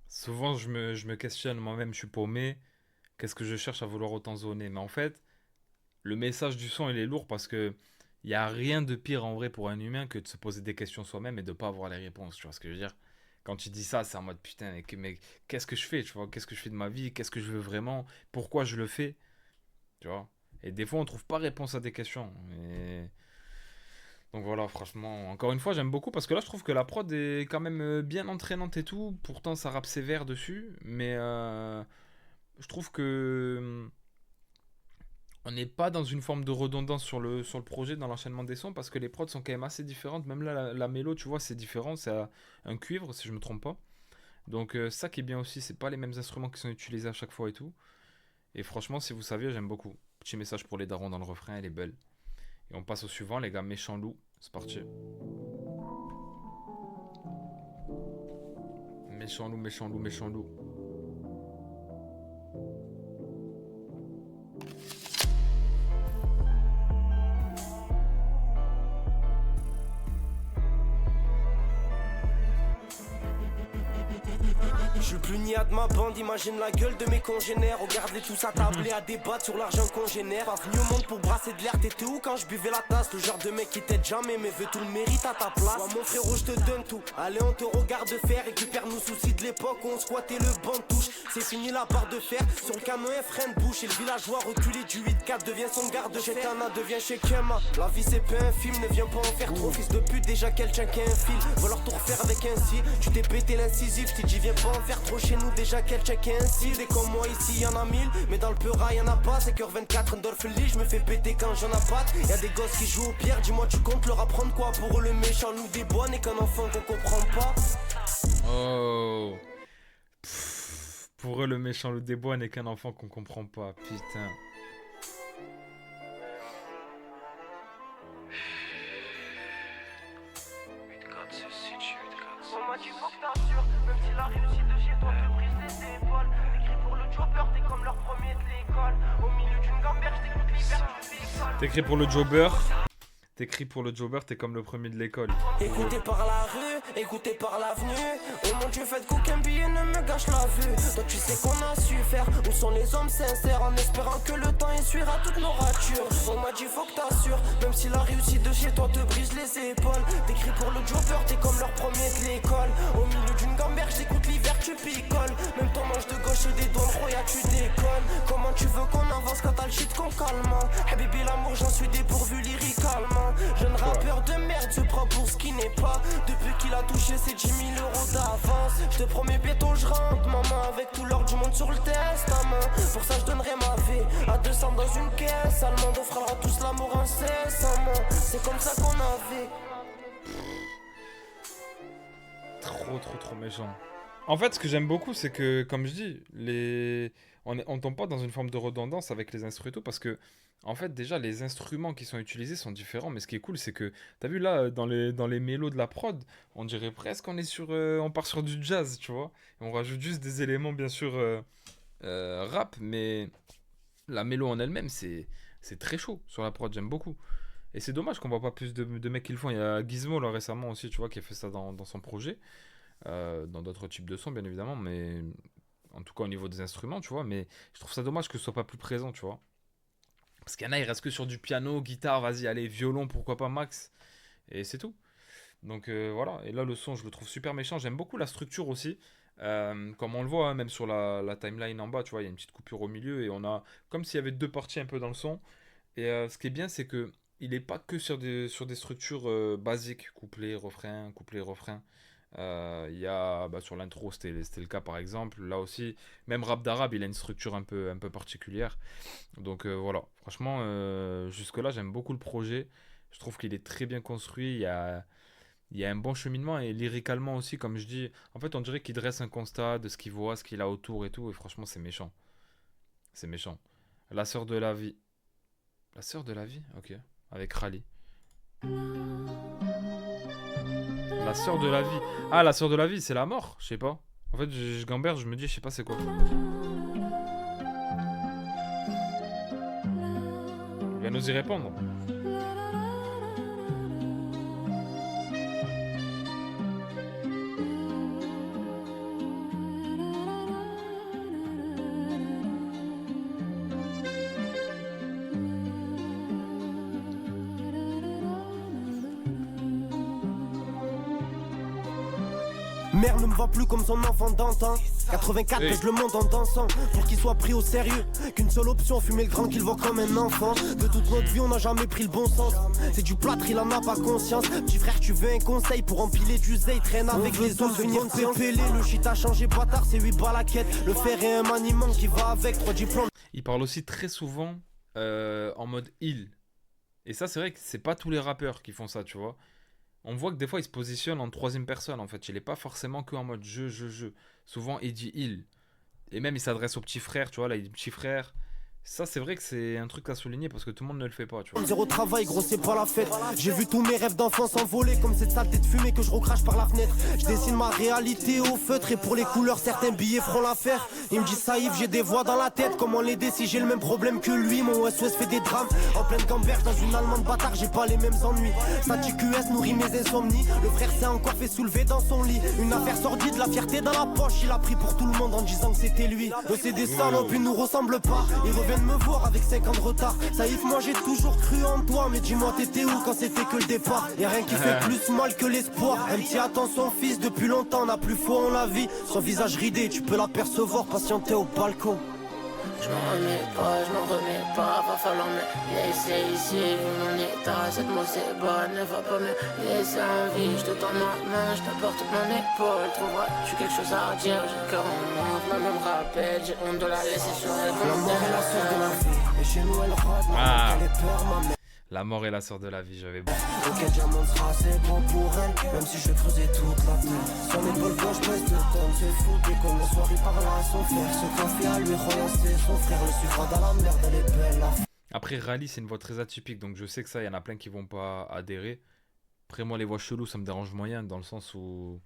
Souvent, je me questionne moi-même, je suis paumé. Qu'est-ce que je cherche à vouloir autant zoner? Mais en fait, le message du son, il est lourd parce que il n'y a rien de pire en vrai pour un humain que de se poser des questions soi-même et de ne pas avoir les réponses. Tu vois ce que je veux dire? Quand tu dis ça, c'est en mode putain, mais qu'est-ce que je fais? Tu vois, qu'est-ce que je fais de ma vie? Qu'est-ce que je veux vraiment? Pourquoi je le fais? Tu vois? Et des fois, on trouve pas réponse à des questions. Et... Donc voilà, franchement, encore une fois, j'aime beaucoup parce que là, je trouve que la prod est quand même bien entraînante et tout. Pourtant, ça rappe sévère dessus, mais je trouve que on n'est pas dans une forme de redondance sur le projet, dans l'enchaînement des sons, parce que les prods sont quand même assez différentes. Même là, la mélo, tu vois, c'est différent. C'est un cuivre, si je me trompe pas. Donc ça qui est bien aussi, c'est pas les mêmes instruments qui sont utilisés à chaque fois et tout. Et franchement, si vous saviez, j'aime beaucoup. Petit message pour les darons dans le refrain, elle est belle. Et on passe au suivant, les gars, Méchant Loup. C'est parti. Méchant loup, méchant loup, méchant loup. Je suis plus niais de ma bande, imagine la gueule de mes congénères. Regarde-les tous attablés à débattre sur l'argent qu'on génère. Pas venu au monde pour brasser de l'air, t'étais où quand je buvais la tasse? Le genre de mec qui t'aide jamais mais veut tout le mérite à ta place. Ouais, mon frérot, je te donne tout. Allez, on te regarde faire, récupère nos soucis de l'époque où on squattait le banc de touche. C'est fini la barre de fer, sur le camion freine bouche. Et le villageois reculé du 8-4 devient son garde-fer. Tana devient chez Kema. La vie c'est pas un film, ne viens pas en faire trop. Fils de pute, déjà quelqu'un qui a un fil. Va leur tout refaire avec un si. Tu t'es pété l'incisif, t'es dit viens pas en faire trop chez nous, déjà quel check ainsi. Des comme moi ici y'en a 1000, mais dans le peura y'en a pas. 5h24 Ndorfeli, je me fais péter quand j'en ai pas. Y'a des gosses qui jouent au pierre, dis-moi tu comptes leur apprendre quoi? Pour eux le méchant nous des bois n'est qu'un enfant qu'on comprend pas. Oh. Pff, pour eux, le méchant loup des bois n'est qu'un enfant qu'on comprend pas. Putain. On m'a dit faut que t'assures, même si la réussite de chez toi te brise les épaules. T'écris pour le jobber, t'es comme leur premier de l'école. Au milieu d'une gamberge, t'écoutes l'hiver, tu picoles. T'écris pour le jobber. T'écris pour le jobber, t'es comme le premier de l'école. Écouté par la rue, écouté par l'avenue. Oh mon Dieu, faites qu'aucun billet ne me gâche la vue. Toi tu sais qu'on a su faire. Où sont les hommes sincères en espérant que le temps essuiera toutes nos ratures. On m'a dit faut que t'assures, même si la réussite de chez toi te brise les épaules. T'écris pour le jobber, t'es comme leur premier de l'école. Au milieu d'une gamberge, t'écoutes l'hiver, tu picoles. Même ton manche de gauche et des doigts roya, tu déconnes. Comment tu veux qu'on avance quand t'as le shit qu'on calme? Habibi l'amour, j'en suis dépourvu lyricalement. Jeune rappeur de merde se prend pour ce qui n'est pas. Depuis qu'il a touché ses 10 000 euros d'avance. Je te promets bientôt je rentre maman, avec tout l'or du monde sur le testament. Pour ça je donnerai ma vie à 200 dans une caisse allemande. On fera tous l'amour incessamment. C'est comme ça qu'on a vécu. Trop méchant. En fait, ce que j'aime beaucoup, c'est que, comme je dis, on tombe pas dans une forme de redondance avec les instruments parce que, en fait, déjà, les instruments qui sont utilisés sont différents. Mais ce qui est cool, c'est que, t'as vu là, dans les mélos de la prod, on dirait presque on part sur du jazz, tu vois. Et on rajoute juste des éléments, bien sûr, rap, mais la mélo en elle-même, c'est très chaud sur la prod, j'aime beaucoup. Et c'est dommage qu'on voit pas plus de mecs qui le font. Il y a Gizmo là récemment aussi, tu vois, qui a fait ça dans son projet. Dans d'autres types de sons, bien évidemment, mais en tout cas au niveau des instruments, tu vois. Mais je trouve ça dommage que ce soit pas plus présent, tu vois. Parce qu'il y en a, ils restent que sur du piano, guitare, vas-y, allez, violon, pourquoi pas max. Et c'est tout. Donc voilà. Et là, le son, je le trouve super méchant. J'aime beaucoup la structure aussi. Comme on le voit, hein, même sur la timeline en bas, tu vois, il y a une petite coupure au milieu et on a comme s'il y avait deux parties un peu dans le son. Et ce qui est bien, c'est que il est pas que sur des structures basiques, couplet, refrain, couplet, refrain. Il y a sur l'intro, c'était le cas par exemple. Là aussi, même Rap d'Arabe, il a une structure un peu particulière. Donc voilà, franchement, jusque-là, j'aime beaucoup le projet. Je trouve qu'il est très bien construit. Il y a un bon cheminement et lyricalement aussi, comme je dis. En fait, on dirait qu'il dresse un constat de ce qu'il voit, ce qu'il a autour et tout. Et franchement, c'est méchant. C'est méchant. La sœur de la vie. La sœur de la vie? Ok. Avec Rally. La sœur de la vie. Ah, la sœur de la vie, c'est la mort? Je sais pas. En fait, je gamberge, je me dis, je sais pas c'est quoi. Il va nous y répondre. Mère ne me voit plus comme son enfant d'antan. 84 Hey. baisse le monde en dansant pour qu'il soit pris au sérieux. Qu'une seule option, fumer le grand qu'il voit comme un enfant. De toute notre vie on n'a jamais pris le bon sens. C'est du plâtre, il en a pas conscience. Petit frère tu veux un conseil pour empiler du zé. Traîne avec les autres, venir pépélé. Le shit a changé bâtard, c'est 8 balles à quête. Le fer est un maniement qui va avec 3 diplômes. Il parle aussi très souvent en mode il. Et ça, c'est vrai que c'est pas tous les rappeurs qui font ça, tu vois. On voit que des fois, il se positionne en troisième personne, en fait. Il est pas forcément que en mode je. Souvent, il dit il. Et même, il s'adresse au petit frère, tu vois. Là, il dit petit frère. Ça, c'est vrai que c'est un truc à souligner parce que tout le monde ne le fait pas, tu vois. Zéro travail, gros, c'est pas la fête. J'ai vu tous mes rêves d'enfant s'envoler comme cette saleté de fumée que je recrache par la fenêtre. Je dessine ma réalité au feutre et pour les couleurs, certains billets feront l'affaire. Il me dit Saïf, j'ai des voix dans la tête. Comment l'aider si j'ai le même problème que lui? Mon SOS fait des drames. En pleine gamberge dans une allemande bâtard, j'ai pas les mêmes ennuis. Sa TQS nourrit mes insomnies. Le frère s'est encore fait soulever dans son lit. Une affaire sordide, la fierté dans la poche. Il a pris pour tout le monde en disant que c'était lui. Le c'est des salopes, ils nous ressemblent pas. Ils reviennent me voir avec 5 ans de retard. Saïf, moi j'ai toujours cru en toi. Mais dis-moi, t'étais où quand c'était que le départ? Y'a rien qui fait plus mal que l'espoir. Un petit attend son fils depuis longtemps, n'a plus foi en la vie. Son visage ridé, tu peux l'apercevoir patienter au balcon. Je m'en remets pas, va falloir me laisser ici, vu mon état, cette mot c'est bonne, ne va pas me laisser en vie, je te tends ma main, je t'apporte mon épaule, trouveras-tu quelque chose à dire, j'ai le cœur en manque, ma même rappelle, j'ai honte de la laisser sur elle, La mort est la sœur de la vie, et chez nous elle rôde, Ah. elle est peur, ma mère. La mort est la sœur de la vie, j'avais bon. Auquel diamant sera assez bon pour elle, même si je vais creuser toute la terre. Son épaule gauche pèse 2 tonnes, c'est fou, dès qu'on le soir il parle à son frère. Se confie à lui, Roya c'est son frère, le suivra dans la merde, elle est belle la Après, Rally, c'est une voix très atypique, donc je sais que ça, il y en a plein qui vont pas adhérer. Après, moi, les voix cheloues, ça me dérange moyen, dans le sens où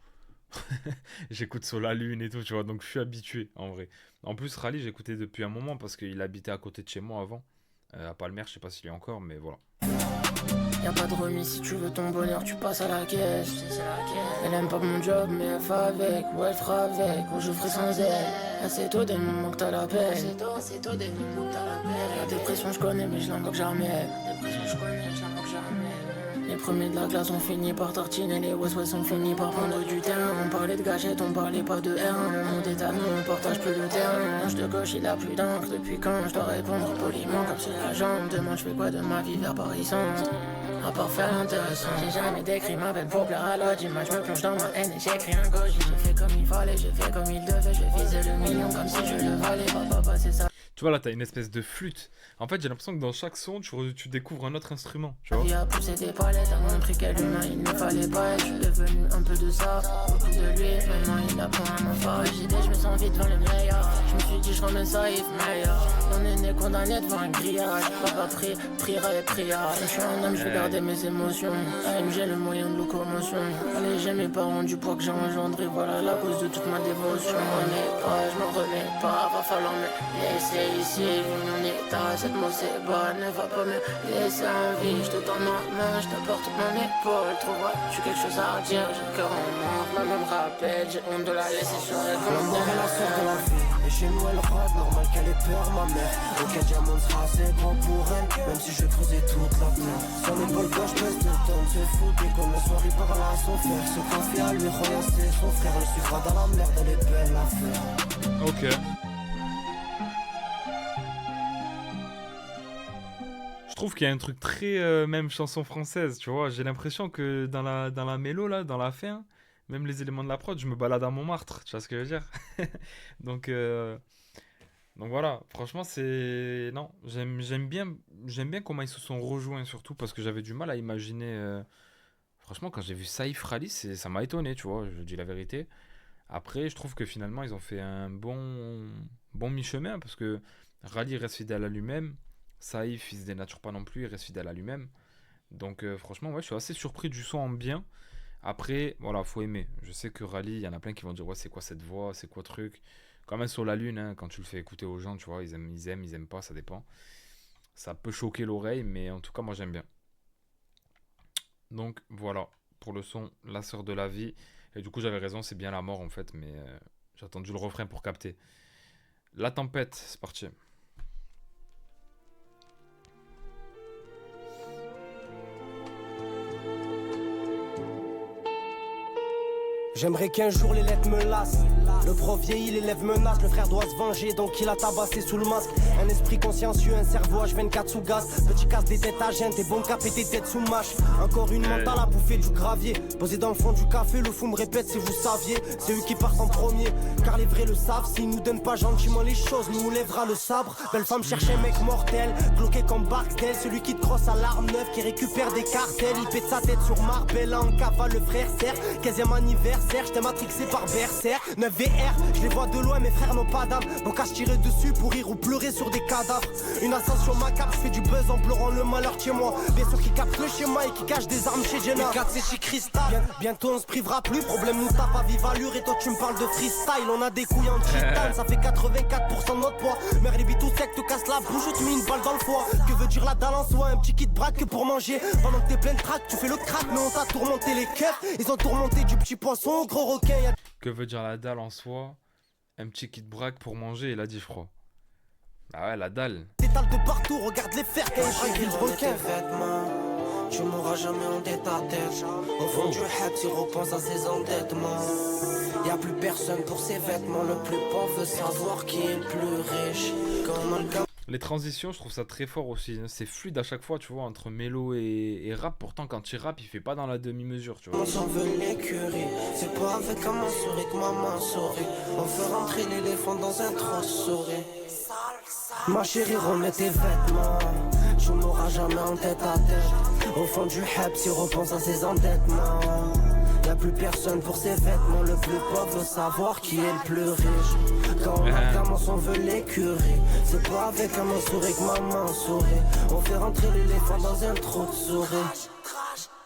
j'écoute sur la lune et tout, tu vois, donc je suis habitué, en vrai. En plus, Rally, j'écoutais depuis un moment, parce qu'il habitait à côté de chez moi avant. À Palmer, je sais pas s'il y est encore, mais voilà. Y'a pas de remise, si tu veux ton bonheur, tu passes à la caisse. Elle aime pas mon job, mais elle fait avec, ou elle fera avec, ou je ferai sans elle. C'est tôt des moments que t'as la paix. C'est tôt des moments que t'as la paix. La dépression, je connais, mais je l'invoque jamais. Les premiers de la classe ont fini par tartiner, les West ont fini par prendre du terrain. On parlait de gâchette, on parlait pas de R1. Le monde est à nous, on partage plus le terrain. L'ange de gauche, il a plus d'encre. Depuis quand je dois répondre poliment comme sur la jambe. Demain, je fais quoi de ma vie vers Paris centre? À part faire l'intéressant, j'ai jamais décrit ma peine pour plaire à l'autre. Moi je me plonge dans ma haine et j'écris un gauche. J'ai fait comme il fallait, j'ai fait comme il devait. Je vais viser le million comme si je le valais. Papa, c'est ça. Tu vois, là, t'as une espèce de flûte. En fait, j'ai l'impression que dans chaque son, tu découvres un autre instrument, tu vois. Il a poussé des palettes, a montré quel humain il ne fallait pas être. Je suis devenu un peu de ça, beaucoup de lui. Maintenant il apprend à m'en faire. Je me sens vite devant le meilleur. Je me suis dit, je remets ça, il meilleur. On est né condamné devant un grillage. Papa priera et priera. Je suis un homme, je vais garder mes émotions. AMG, le moyen de locomotion. Allez, j'ai mes parents du poids que j'ai engendré. Voilà la cause de toute ma dévotion. Je m'en remets pas, va falloir me laisser ici, vu mon état, cette mot c'est bonne, ne va pas me laisser en vie, je te tends ma main, je t'apporte mon épaule, trouveras-tu quelque chose à dire, j'ai le cœur en manque, ma même rappelle, j'ai honte de la laisser sur elle La comme mort est la sœur de la vie, et chez nous elle rôde, normal qu'elle ait peur ma mère. Auquel diamant sera assez grand pour elle, même si je vais creuser toute la terre. Son épaule gauche pèse 2 tonnes, c'est fou, dès qu'on le soir il parle à son frère. Se confie à lui, Roya c'est son frère, le suivra dans la merde, elle est belle l'affaire. Ok. Je trouve qu'il y a un truc très même chanson française, tu vois. J'ai l'impression que dans la mélo, là, dans la fin, même les éléments de la prod, je me balade à Montmartre, tu vois ce que je veux dire? Donc, euh, donc voilà, franchement, c'est... Non, j'aime bien comment ils se sont rejoints, surtout parce que j'avais du mal à imaginer... Franchement, quand j'ai vu Saïf Rally, ça m'a étonné, tu vois, je dis la vérité. Après, je trouve que finalement, ils ont fait un bon mi-chemin parce que Rally reste fidèle à lui-même. Saïf, il se dénature pas non plus, il reste fidèle à lui-même. Donc, franchement, ouais, je suis assez surpris du son en bien. Après, voilà, faut aimer. Je sais que Rally, il y en a plein qui vont dire, ouais, c'est quoi cette voix, c'est quoi truc. Quand même sur la lune, hein, quand tu le fais écouter aux gens, tu vois, ils aiment pas, ça dépend. Ça peut choquer l'oreille, mais en tout cas, moi, j'aime bien. Donc, voilà, pour le son, La sœur de la vie. Et du coup, j'avais raison, c'est bien la mort, en fait, mais j'ai attendu le refrain pour capter. La tempête, c'est parti. J'aimerais qu'un jour les lettres me lassent. Le prof vieillit, l'élève menace. Le frère doit se venger, donc il a tabassé sous le masque. Un esprit consciencieux, un cerveau H24 sous gaz. Petit casse des têtes à gêne, t'es bon cap et tes têtes sous mâche. Encore une mentale à bouffer du gravier. Posé dans le fond du café, le fou me répète si vous saviez. C'est eux qui partent en premier, car les vrais le savent. S'ils nous donnent pas gentiment les choses, nous lèvera le sabre. Belle femme cherche un mec mortel, bloqué comme Bartel. Celui qui te crosse à l'arme neuve, qui récupère des cartels. Il pète sa tête sur Marbella en cavale, le frère serre. 15e anniversaire, j'étais matrixé par Berserk. 9 VR, je les vois de loin, mes frères n'ont pas d'âme. Donc à se tirer dessus pour rire ou pleurer sur des cadavres. Une ascension macabre, je fais du buzz en pleurant le malheur chez moi. Bien sûr qui capte le schéma et qui cache des armes chez Jenna. 4 c'est chez Cristal, bientôt on se privera plus. Problème nous tape à vive allure et toi tu me parles de freestyle. On a des couilles en titane, ça fait 84% de notre poids. Mère les tout sec, te casse la bouche, te mets une balle dans le foie. Que veut dire la dalle en soi, un petit kit braque que pour manger. Pendant que t'es plein de trac, tu fais le crack, mais on t'a tourmenté les keufs. Ils ont tourmenté du petit poisson au gros requin. Que veut dire la dalle en soi? Un petit kit braque pour manger, il a dit froid. Ah ouais, la dalle. T'étales de partout, regarde les fers quand ils braquent le requin. Tu m'auras jamais en tête à tête. Au fond du rap, tu repenses à ses endettements. Y'a plus personne pour ses vêtements. Le plus pauvre veut savoir qui est le plus riche. Comme un gars. Les transitions, je trouve ça très fort aussi. C'est fluide à chaque fois, tu vois, entre mélo et rap. Pourtant, quand il rappe, il fait pas dans la demi-mesure, tu vois. On s'en veut l'écurie. C'est pas avec un souris que maman sourit. On fait rentrer l'éléphant dans un trou souris. Ma chérie, remets tes vêtements. Tu m'auras jamais en tête à tête. Au fond du rap, tu repenses à ses endettements. Y'a plus personne pour ses vêtements. Le plus pauvre veut savoir qui est le plus riche. Quand on a gamin, on veut l'écurie. C'est pas avec un souris que maman sourit. On fait rentrer l'éléphant dans un trou de souris.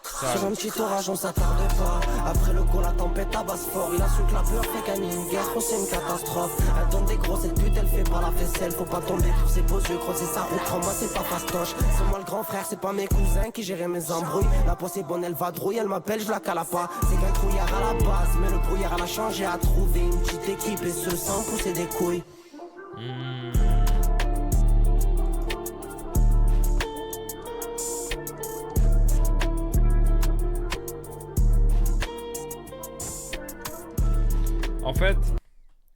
Sur un petit orage on s'attarde pas. Après le coup la tempête tabasse fort. Il a su que la peur fait gagner une guerre. Oh c'est une catastrophe. Elle donne des gros, cette pute elle fait pas la vaisselle. Faut pas tomber sur ses beaux yeux creuser sa route. Moi c'est pas fastoche. C'est moi le grand frère, c'est pas mes cousins qui géraient mes embrouilles. La peau c'est bonne, elle va drouille. Elle m'appelle, je la cala pas. C'est qu'un trouillard à la base. Mais le brouillard elle a changé, a trouvé une petite équipe. Et ce sans pousser des couilles. En fait,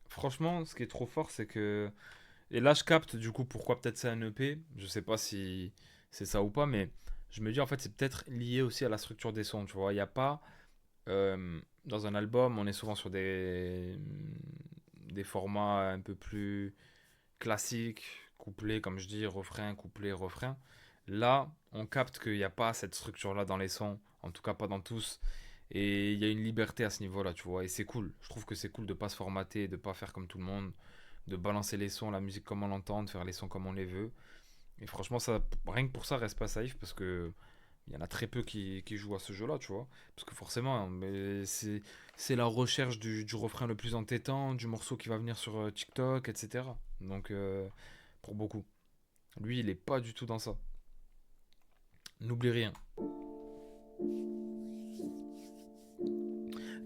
franchement, ce qui est trop fort, c'est que... Et là, je capte, du coup, pourquoi peut-être c'est un EP. Je sais pas si c'est ça ou pas, mais je me dis, en fait, c'est peut-être lié aussi à la structure des sons, tu vois. Il n'y a pas... dans un album, on est souvent sur des formats un peu plus classiques, couplets, comme je dis, refrain, couplet, refrain. Là, on capte qu'il n'y a pas cette structure-là dans les sons, en tout cas pas dans tous. Et il y a une liberté à ce niveau-là, tu vois. Et c'est cool. Je trouve que c'est cool de pas se formater, de pas faire comme tout le monde, de balancer les sons, la musique comme on l'entend, de faire les sons comme on les veut. Et franchement, ça, rien que pour ça, reste pas safe parce que il y en a très peu qui jouent à ce jeu-là, tu vois. Parce que forcément, mais c'est la recherche du refrain le plus entêtant, du morceau qui va venir sur TikTok, etc. Donc, pour beaucoup. Lui, il est pas du tout dans ça. N'oublie rien.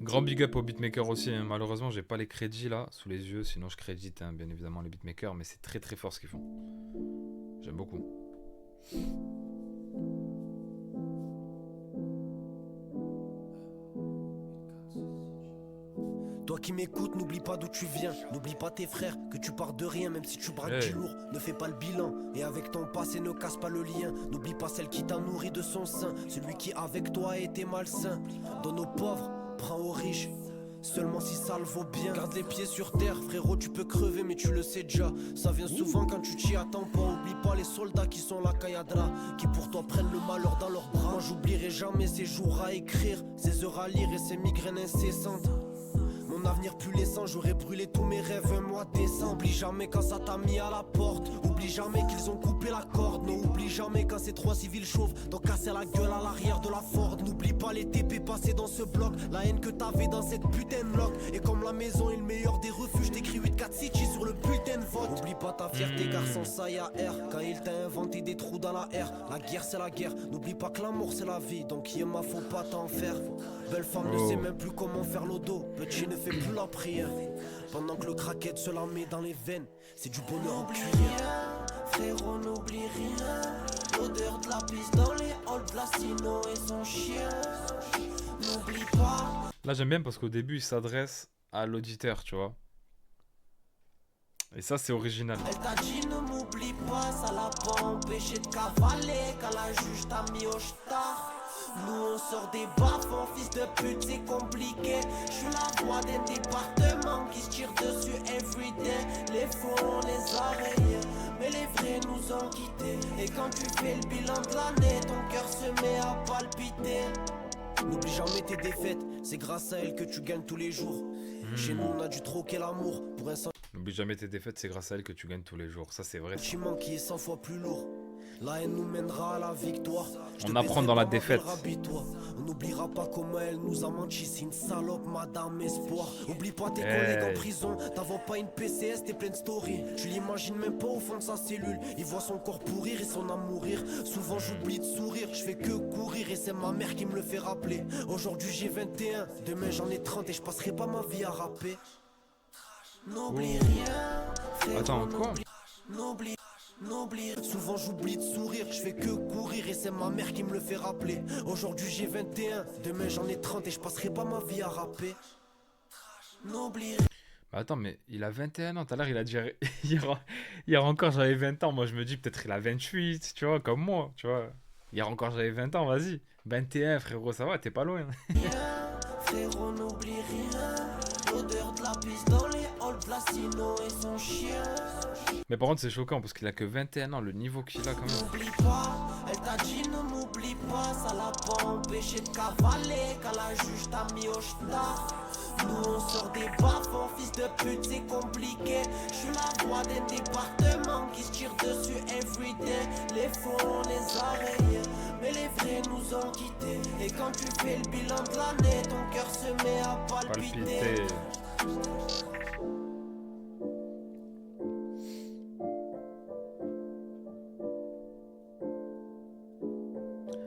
Grand big up au beatmaker aussi, hein. Malheureusement j'ai pas les crédits là sous les yeux, sinon je crédite hein, bien évidemment les beatmakers, mais c'est très très fort ce qu'ils font. J'aime beaucoup. Toi qui m'écoutes, n'oublie pas d'où tu viens. N'oublie pas tes frères, que tu pars de rien. Même si tu braques du lourd, ne fais pas le bilan. Et avec ton passé, ne casse pas le lien. N'oublie pas celle qui t'a nourri de son sein. Celui qui avec toi a été malsain. Donne aux pauvres, prends aux riches. Seulement si ça le vaut bien. Garde les pieds sur terre, frérot, tu peux crever, mais tu le sais déjà. Ça vient souvent quand tu t'y attends pas. Oublie pas les soldats qui sont la Kayadra, qui pour toi prennent le malheur dans leurs bras. Moi j'oublierai jamais ces jours à écrire, ces heures à lire et ces migraines incessantes. Mon avenir pulescent, j'aurais brûlé tous mes rêves un mois décembre. Oublie jamais quand ça t'a mis à la porte. Oublie jamais qu'ils ont coupé la corde. Non, oublie jamais quand ces trois civils chauves t'ont cassé la gueule à l'arrière de la Ford. N'oublie pas les TP passés dans ce bloc, la haine que t'avais dans cette putain de loc. Et comme la maison est le meilleur des refuges, t'écris 8-4 City sur le bulletin de vote. Oublie pas ta fierté garçon, ça y a R. Quand il t'a inventé des trous dans la R. La guerre c'est la guerre, n'oublie pas que l'amour c'est la vie. Donc Yéma faut pas t'en faire. Belle femme ne sait même plus comment faire l'odo. Petit ne fait plus la prière. Pendant que le craquette se la met dans les veines. C'est du bonheur en cuillère. Frérot n'oublie rien. L'odeur de la piste dans les halls, Blasino et son chien. N'oublie pas. Là, j'aime bien parce qu'au début, il s'adresse à l'auditeur, tu vois. Et ça, c'est original. Elle t'a dit ne m'oublie pas, ça l'a pas empêché de cavaler. Quand la juge t'a mis au star. Nous on sort des bas-fonds, fils de pute, c'est compliqué. Je suis la voix d'un département qui se tire dessus everyday. Les faux on les a rayés, mais les vrais nous ont quittés. Et quand tu fais le bilan de l'année, ton cœur se met à palpiter. N'oublie jamais tes défaites, c'est grâce à elles que tu gagnes tous les jours. Chez nous on a dû troquer l'amour pour un N'oublie jamais tes défaites, c'est grâce à elle que tu gagnes tous les jours. Ça, c'est vrai. Ça. sentiment qui est 100 fois plus lourd. La haine nous mènera à la victoire. On apprend dans la défaite. On n'oubliera pas comment elle nous a menti. C'est une salope, madame espoir. Oublie pas tes collègues en prison. T'as pas une PCS, t'es plein de stories. Tu l'imagines même pas au fond de sa cellule. Il voit son corps pourrir et son âme mourir. Souvent j'oublie de sourire. Je fais que courir et c'est ma mère qui me le fait rappeler. Aujourd'hui j'ai 21, demain j'en ai 30 et je passerai pas ma vie à rapper. N'oublie rien. Attends, quoi? N'oublie. Souvent j'oublie de sourire, je fais que courir et c'est ma mère qui me le fait rappeler. Aujourd'hui j'ai 21, demain j'en ai 30 et je passerai pas ma vie à rapper. N'oublie. Bah attends, mais il a 21 ans. Tout à l'heure, il a dit hier encore j'avais 20 ans. Moi, je me dis peut-être il a 28, tu vois, comme moi, tu vois. Hier encore j'avais 20 ans, vas-y. 21, frérot, ça va, t'es pas loin. Frérot, n'oublie rien. L'odeur de la piste dans les halls, Placino et son chien. Mais par contre, c'est choquant parce qu'il a que 21 ans, le niveau qu'il a quand même. N'oublie pas, elle t'a dit ne m'oublie pas, ça l'a pas empêché de cavaler. Quand la juge t'a mis au star. Nous on sort des bas-fonds, fils de pute, c'est compliqué. Je suis la voix d'un département qui se tire dessus everyday. Les faux on les a rayés, mais les vrais nous ont quittés. Et quand tu fais le bilan de l'année, ton cœur se met à palpiter.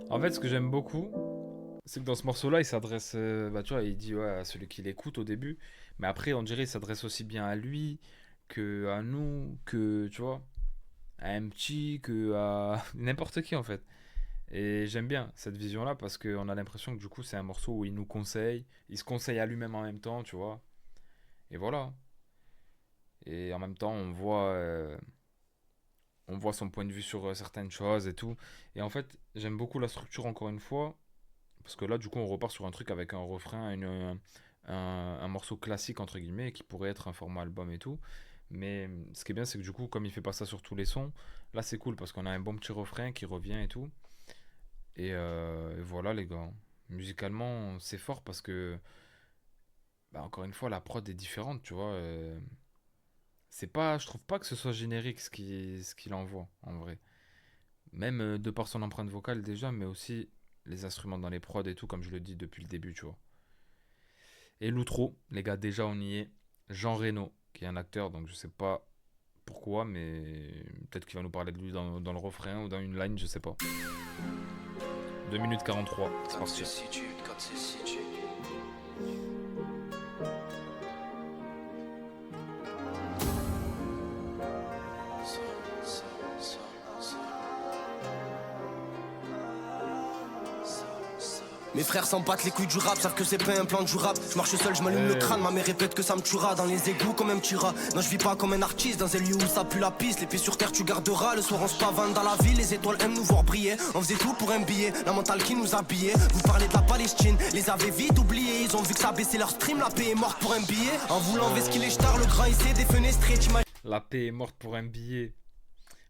En fait, ce que j'aime beaucoup, c'est que dans ce morceau-là, il s'adresse, bah tu vois, il dit ouais, à celui qui l'écoute au début, mais après, on dirait, il s'adresse aussi bien à lui que à nous, que tu vois, à MT, que à n'importe qui en fait. Et j'aime bien cette vision-là parce qu'on a l'impression que du coup, c'est un morceau où il nous conseille, il se conseille à lui-même en même temps, tu vois. Et voilà. Et en même temps, on voit son point de vue sur certaines choses et tout. Et en fait, j'aime beaucoup la structure encore une fois. Parce que là, du coup, on repart sur un truc avec un refrain, un morceau classique, entre guillemets, qui pourrait être un format album et tout. Mais ce qui est bien, c'est que du coup, comme il fait pas ça sur tous les sons, là, c'est cool parce qu'on a un bon petit refrain qui revient et tout. Et voilà, les gars. Musicalement, c'est fort parce que, bah, encore une fois, la prod est différente, tu vois. Je trouve pas que ce soit générique ce qu'il envoie, en vrai. Même de par son empreinte vocale déjà, mais aussi les instruments dans les prods et tout, comme je le dis depuis le début, tu vois. Et l'outro, les gars, déjà on y est. Jean Reno, qui est un acteur, donc je sais pas pourquoi, mais peut-être qu'il va nous parler de lui dans le refrain ou dans une line, je sais pas. 2 minutes 43, c'est parti. Mes frères s'en battent les couilles du rap, savent que c'est pas un plan du rap. Je marche seul, je m'allume le crâne, ma mère répète que ça me tuera. Dans les égouts comme un petit rat. Non, je vis pas comme un artiste, dans un lieu où ça pue la piste. Les pieds sur terre, tu garderas. Le soir, on se pavane dans la ville, les étoiles aiment nous voir briller. On faisait tout pour un billet, la mentale qui nous habillait. Vous parlez de la Palestine, les avez vite oubliés. Ils ont vu que ça baissait leur stream, la paix est morte pour un billet. En voulant vesquiller les stars, le grand essai défenestré. La paix est morte pour un billet.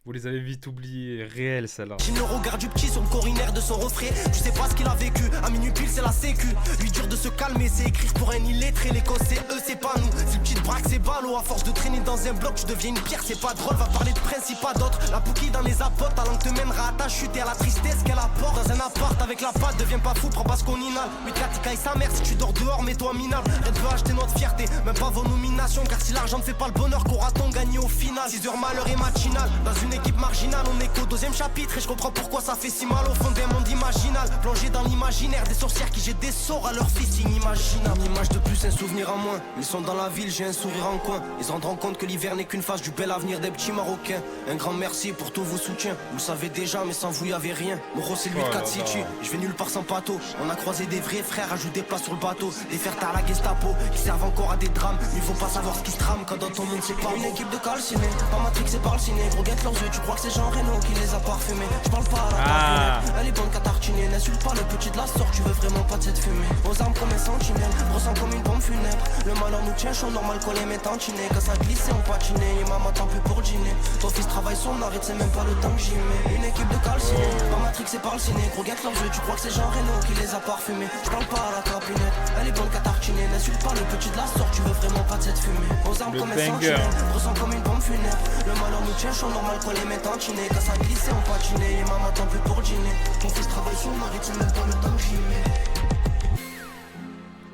Vous les avez vite oubliés, réel celle-là. J'ai le regard du petit sur le corinaire de son refrain. Tu sais pas ce qu'il a vécu, à minuit pile c'est la sécu. Lui dur de se calmer, c'est écrire pour un illettré. Les causes c'est eux, c'est pas nous. C'est le petit braque, c'est ballot. À force de traîner dans un bloc, tu deviens une pierre, c'est pas drôle. Va parler de principe à d'autres. La pouquille dans les apotes, ta langue te mènera à ta chute et à la tristesse qu'elle apporte. Dans un appart avec la patte, deviens pas fou, prends pas ce qu'on inhale. Mais caille sa mère, si tu dors dehors, mets-toi minable. Elle veut acheter notre fierté, même pas vos nominations. Car si l'argent ne fait pas le bonheur, qu'aura-t-on gagné au final? 6 heures malheur et matinale, dans une équipe marginale, on est qu'au deuxième chapitre et je comprends pourquoi ça fait si mal au fond des mondes imaginal. Plongé dans l'imaginaire des sorcières qui jettent des sorts à leurs fils inimaginables. Une image de plus, un souvenir en moins. Ils sont dans la ville, j'ai un sourire en coin. Ils se rendront compte que l'hiver n'est qu'une phase du bel avenir des petits Marocains. Un grand merci pour tous vos soutiens. Vous le savez déjà, mais sans vous y avait rien. Moro c'est lui de 4 City. Je vais nulle part sans pato. On a croisé des vrais frères, ajouté des plats sur le bateau. Des fers à la Gestapo qui servent encore à des drames. Il faut pas savoir ce qui se trame quand dans ton monde c'est pas une équipe de calcinés. Pas matrixé par le ciné, gros guette leurs yeux. Tu crois que c'est Jean Reno qui les a parfumés. Je parle pas à la tartinette, elle est bonne qu'à tartiner. N'insulte pas le petit de la sorte, tu veux vraiment pas de cette fumée. Aux armes comme un sentinelle, ressent comme une bombe funèbre. Le malheur nous tient chaud, normal qu'on les met tantinés. Quand ça glisse on patinait, et maman t'en plus pour dîner. Ton fils travaille son arrête, c'est même pas le temps que j'y mets. Une équipe de calcinés, pas matrixé par le ciné. Gros guette leurs yeux, tu crois que c'est Jean Reno qui les a parfumés. Je parle pas à la capinette, elle est bonne qu'à tartiner. N'insulte pas le petit de la sorte, tu veux vraiment pas de cette fumée. Aux armes comme un sentinelle, ressent comme une bombe funèbre. Le malheur nous tient chaud, normal qu'on les met tantinés. Quand ça glisse on patinait, et maman t'en plus pour dîner. Ton fils travaille son arrête, c'est même pas le temps que j'y mets.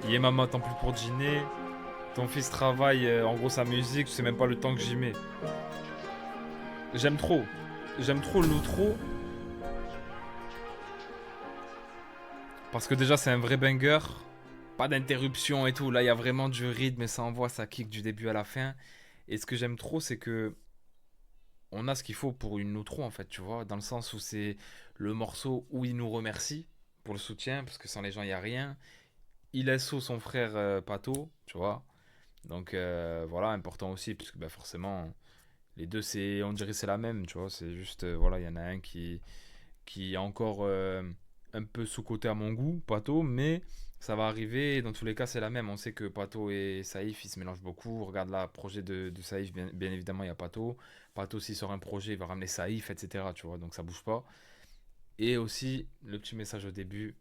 Yé maman, tant plus pour dîner. Ton fils travaille, en gros sa musique, c'est même pas le temps que j'y mets. J'aime trop l'outro. Parce que déjà c'est un vrai banger. Pas d'interruption et tout. Là il y a vraiment du rythme et ça envoie, ça kick du début à la fin. Et ce que j'aime trop c'est que on a ce qu'il faut pour une outro en fait, tu vois. Dans le sens où c'est le morceau où il nous remercie pour le soutien. Parce que sans les gens il n'y a rien. Il laisse son frère Pato, tu vois. Donc voilà, important aussi, puisque bah, forcément, les deux, on dirait c'est la même, tu vois. C'est juste, voilà, il y en a un qui est encore un peu sous-coté à mon goût, Pato, mais ça va arriver, et dans tous les cas, c'est la même. On sait que Pato et Saïf, ils se mélangent beaucoup. Regarde là, projet de Saïf, bien évidemment, il y a Pato. Pato, s'il sort un projet, il va ramener Saïf, etc., tu vois, donc ça bouge pas. Et aussi, le petit message au début,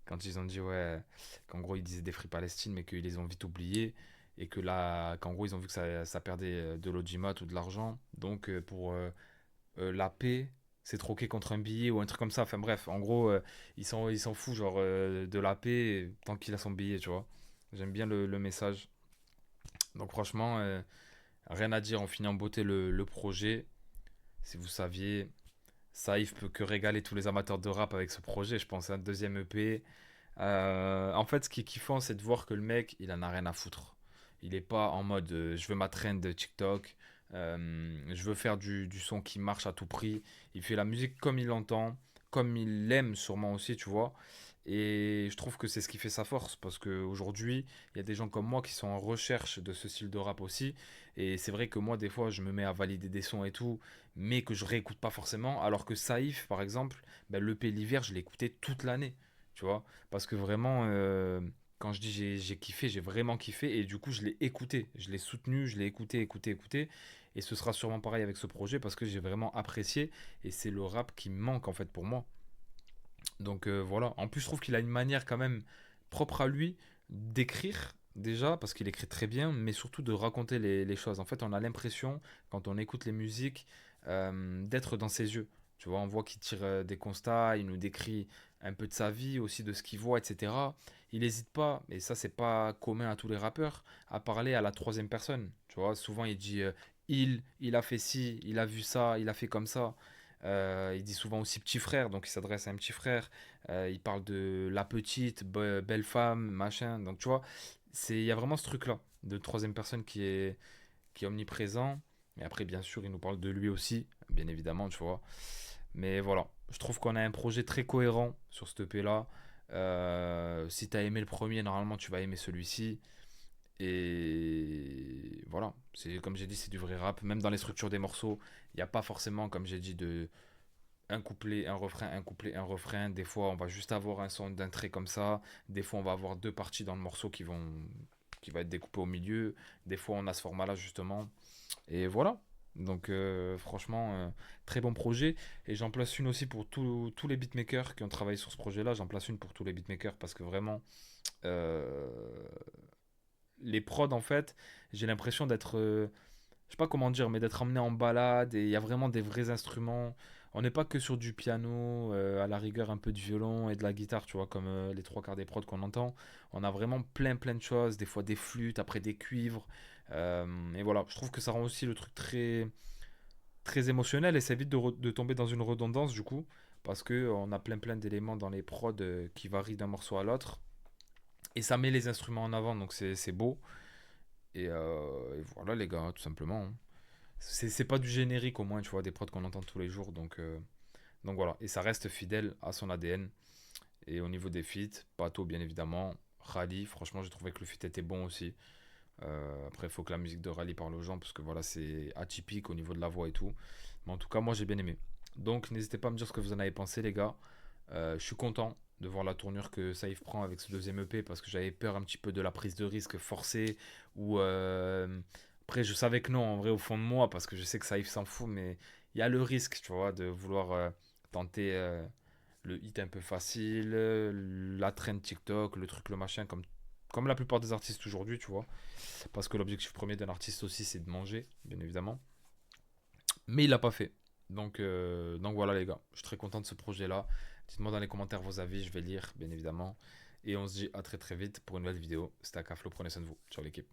quand ils ont dit ouais, qu'en gros ils disaient des Free Palestine mais qu'ils les ont vite oubliés et que là, qu'en gros ils ont vu que ça perdait de l'audimat ou de l'argent, donc pour la paix c'est troqué contre un billet ou un truc comme ça, enfin bref, en gros ils s'en foutent genre de la paix tant qu'il a son billet, tu vois. J'aime bien le message, donc franchement rien à dire, on finit en beauté le projet. Si vous saviez, Saïf peut que régaler tous les amateurs de rap avec ce projet, je pense, un deuxième EP. En fait, ce qui est kiffant, c'est de voir que le mec, il en a rien à foutre. Il est pas en mode je veux ma trend de TikTok, je veux faire du son qui marche à tout prix. Il fait la musique comme il l'entend, comme il l'aime sûrement aussi, tu vois. Et je trouve que c'est ce qui fait sa force parce qu'aujourd'hui, il y a des gens comme moi qui sont en recherche de ce style de rap aussi. Et c'est vrai que moi, des fois, je me mets à valider des sons et tout, mais que je réécoute pas forcément. Alors que Saïf, par exemple, ben, l'EP l'hiver, je l'ai écouté toute l'année, tu vois. Parce que vraiment, quand je dis j'ai kiffé, j'ai vraiment kiffé. Et du coup, je l'ai écouté, je l'ai soutenu, je l'ai écouté. Et ce sera sûrement pareil avec ce projet parce que j'ai vraiment apprécié. Et c'est le rap qui me manque en fait pour moi. Donc voilà. En plus, je trouve qu'il a une manière quand même propre à lui d'écrire déjà, parce qu'il écrit très bien, mais surtout de raconter les choses. En fait, on a l'impression, quand on écoute les musiques, d'être dans ses yeux. Tu vois, on voit qu'il tire des constats, il nous décrit un peu de sa vie, aussi de ce qu'il voit, etc. Il n'hésite pas, et ça, c'est pas commun à tous les rappeurs, à parler à la troisième personne. Tu vois, souvent, il dit il a fait ci, il a vu ça, il a fait comme ça. Il dit souvent aussi petit frère, donc il s'adresse à un petit frère. Il parle de la petite, belle femme, machin. Donc tu vois, il y a vraiment ce truc-là de troisième personne qui est omniprésent. Et après, bien sûr, il nous parle de lui aussi, bien évidemment, tu vois. Mais voilà, je trouve qu'on a un projet très cohérent sur ce EP-là. Si tu as aimé le premier, normalement, tu vas aimer celui-ci. Et voilà, c'est comme j'ai dit, c'est du vrai rap. Même dans les structures des morceaux, il n'y a pas forcément, comme j'ai dit, de un couplet, un refrain, un couplet, un refrain. Des fois, on va juste avoir un son d'un trait comme ça. Des fois, on va avoir deux parties dans le morceau qui va être découpé au milieu. Des fois, on a ce format-là, justement. Et voilà. Donc, franchement, très bon projet. Et j'en place une aussi pour tous les beatmakers qui ont travaillé sur ce projet-là. J'en place une pour tous les beatmakers parce que vraiment, les prods, en fait, j'ai l'impression d'être, je sais pas comment dire, mais d'être emmené en balade. Et il y a vraiment des vrais instruments. On n'est pas que sur du piano, à la rigueur un peu de violon et de la guitare, tu vois, comme les trois quarts des prods qu'on entend. On a vraiment plein de choses, des fois des flûtes, après des cuivres. Et voilà, je trouve que ça rend aussi le truc très très émotionnel et ça évite de tomber dans une redondance du coup. Parce que on a plein d'éléments dans les prods qui varient d'un morceau à l'autre. Et ça met les instruments en avant, donc c'est beau. Et voilà les gars, tout simplement, hein. C'est pas du générique au moins, tu vois, des prods qu'on entend tous les jours. Donc voilà, et ça reste fidèle à son ADN. Et au niveau des feats, Pato bien évidemment, Rally, franchement j'ai trouvé que le feat était bon aussi. Après il faut que la musique de Rally parle aux gens parce que voilà c'est atypique au niveau de la voix et tout. Mais en tout cas moi j'ai bien aimé. Donc n'hésitez pas à me dire ce que vous en avez pensé les gars. Je suis content de voir la tournure que Saïf prend avec ce deuxième EP parce que j'avais peur un petit peu de la prise de risque forcée ou après je savais que non en vrai au fond de moi parce que je sais que Saïf s'en fout mais il y a le risque tu vois de vouloir tenter le hit un peu facile, la trend TikTok, le truc le machin comme la plupart des artistes aujourd'hui tu vois parce que l'objectif premier d'un artiste aussi c'est de manger bien évidemment mais il l'a pas fait. Donc voilà les gars, je suis très content de ce projet là. Dites-moi dans les commentaires vos avis, je vais lire bien évidemment. Et on se dit à très très vite pour une nouvelle vidéo. C'était Akaflo, prenez soin de vous. Ciao l'équipe.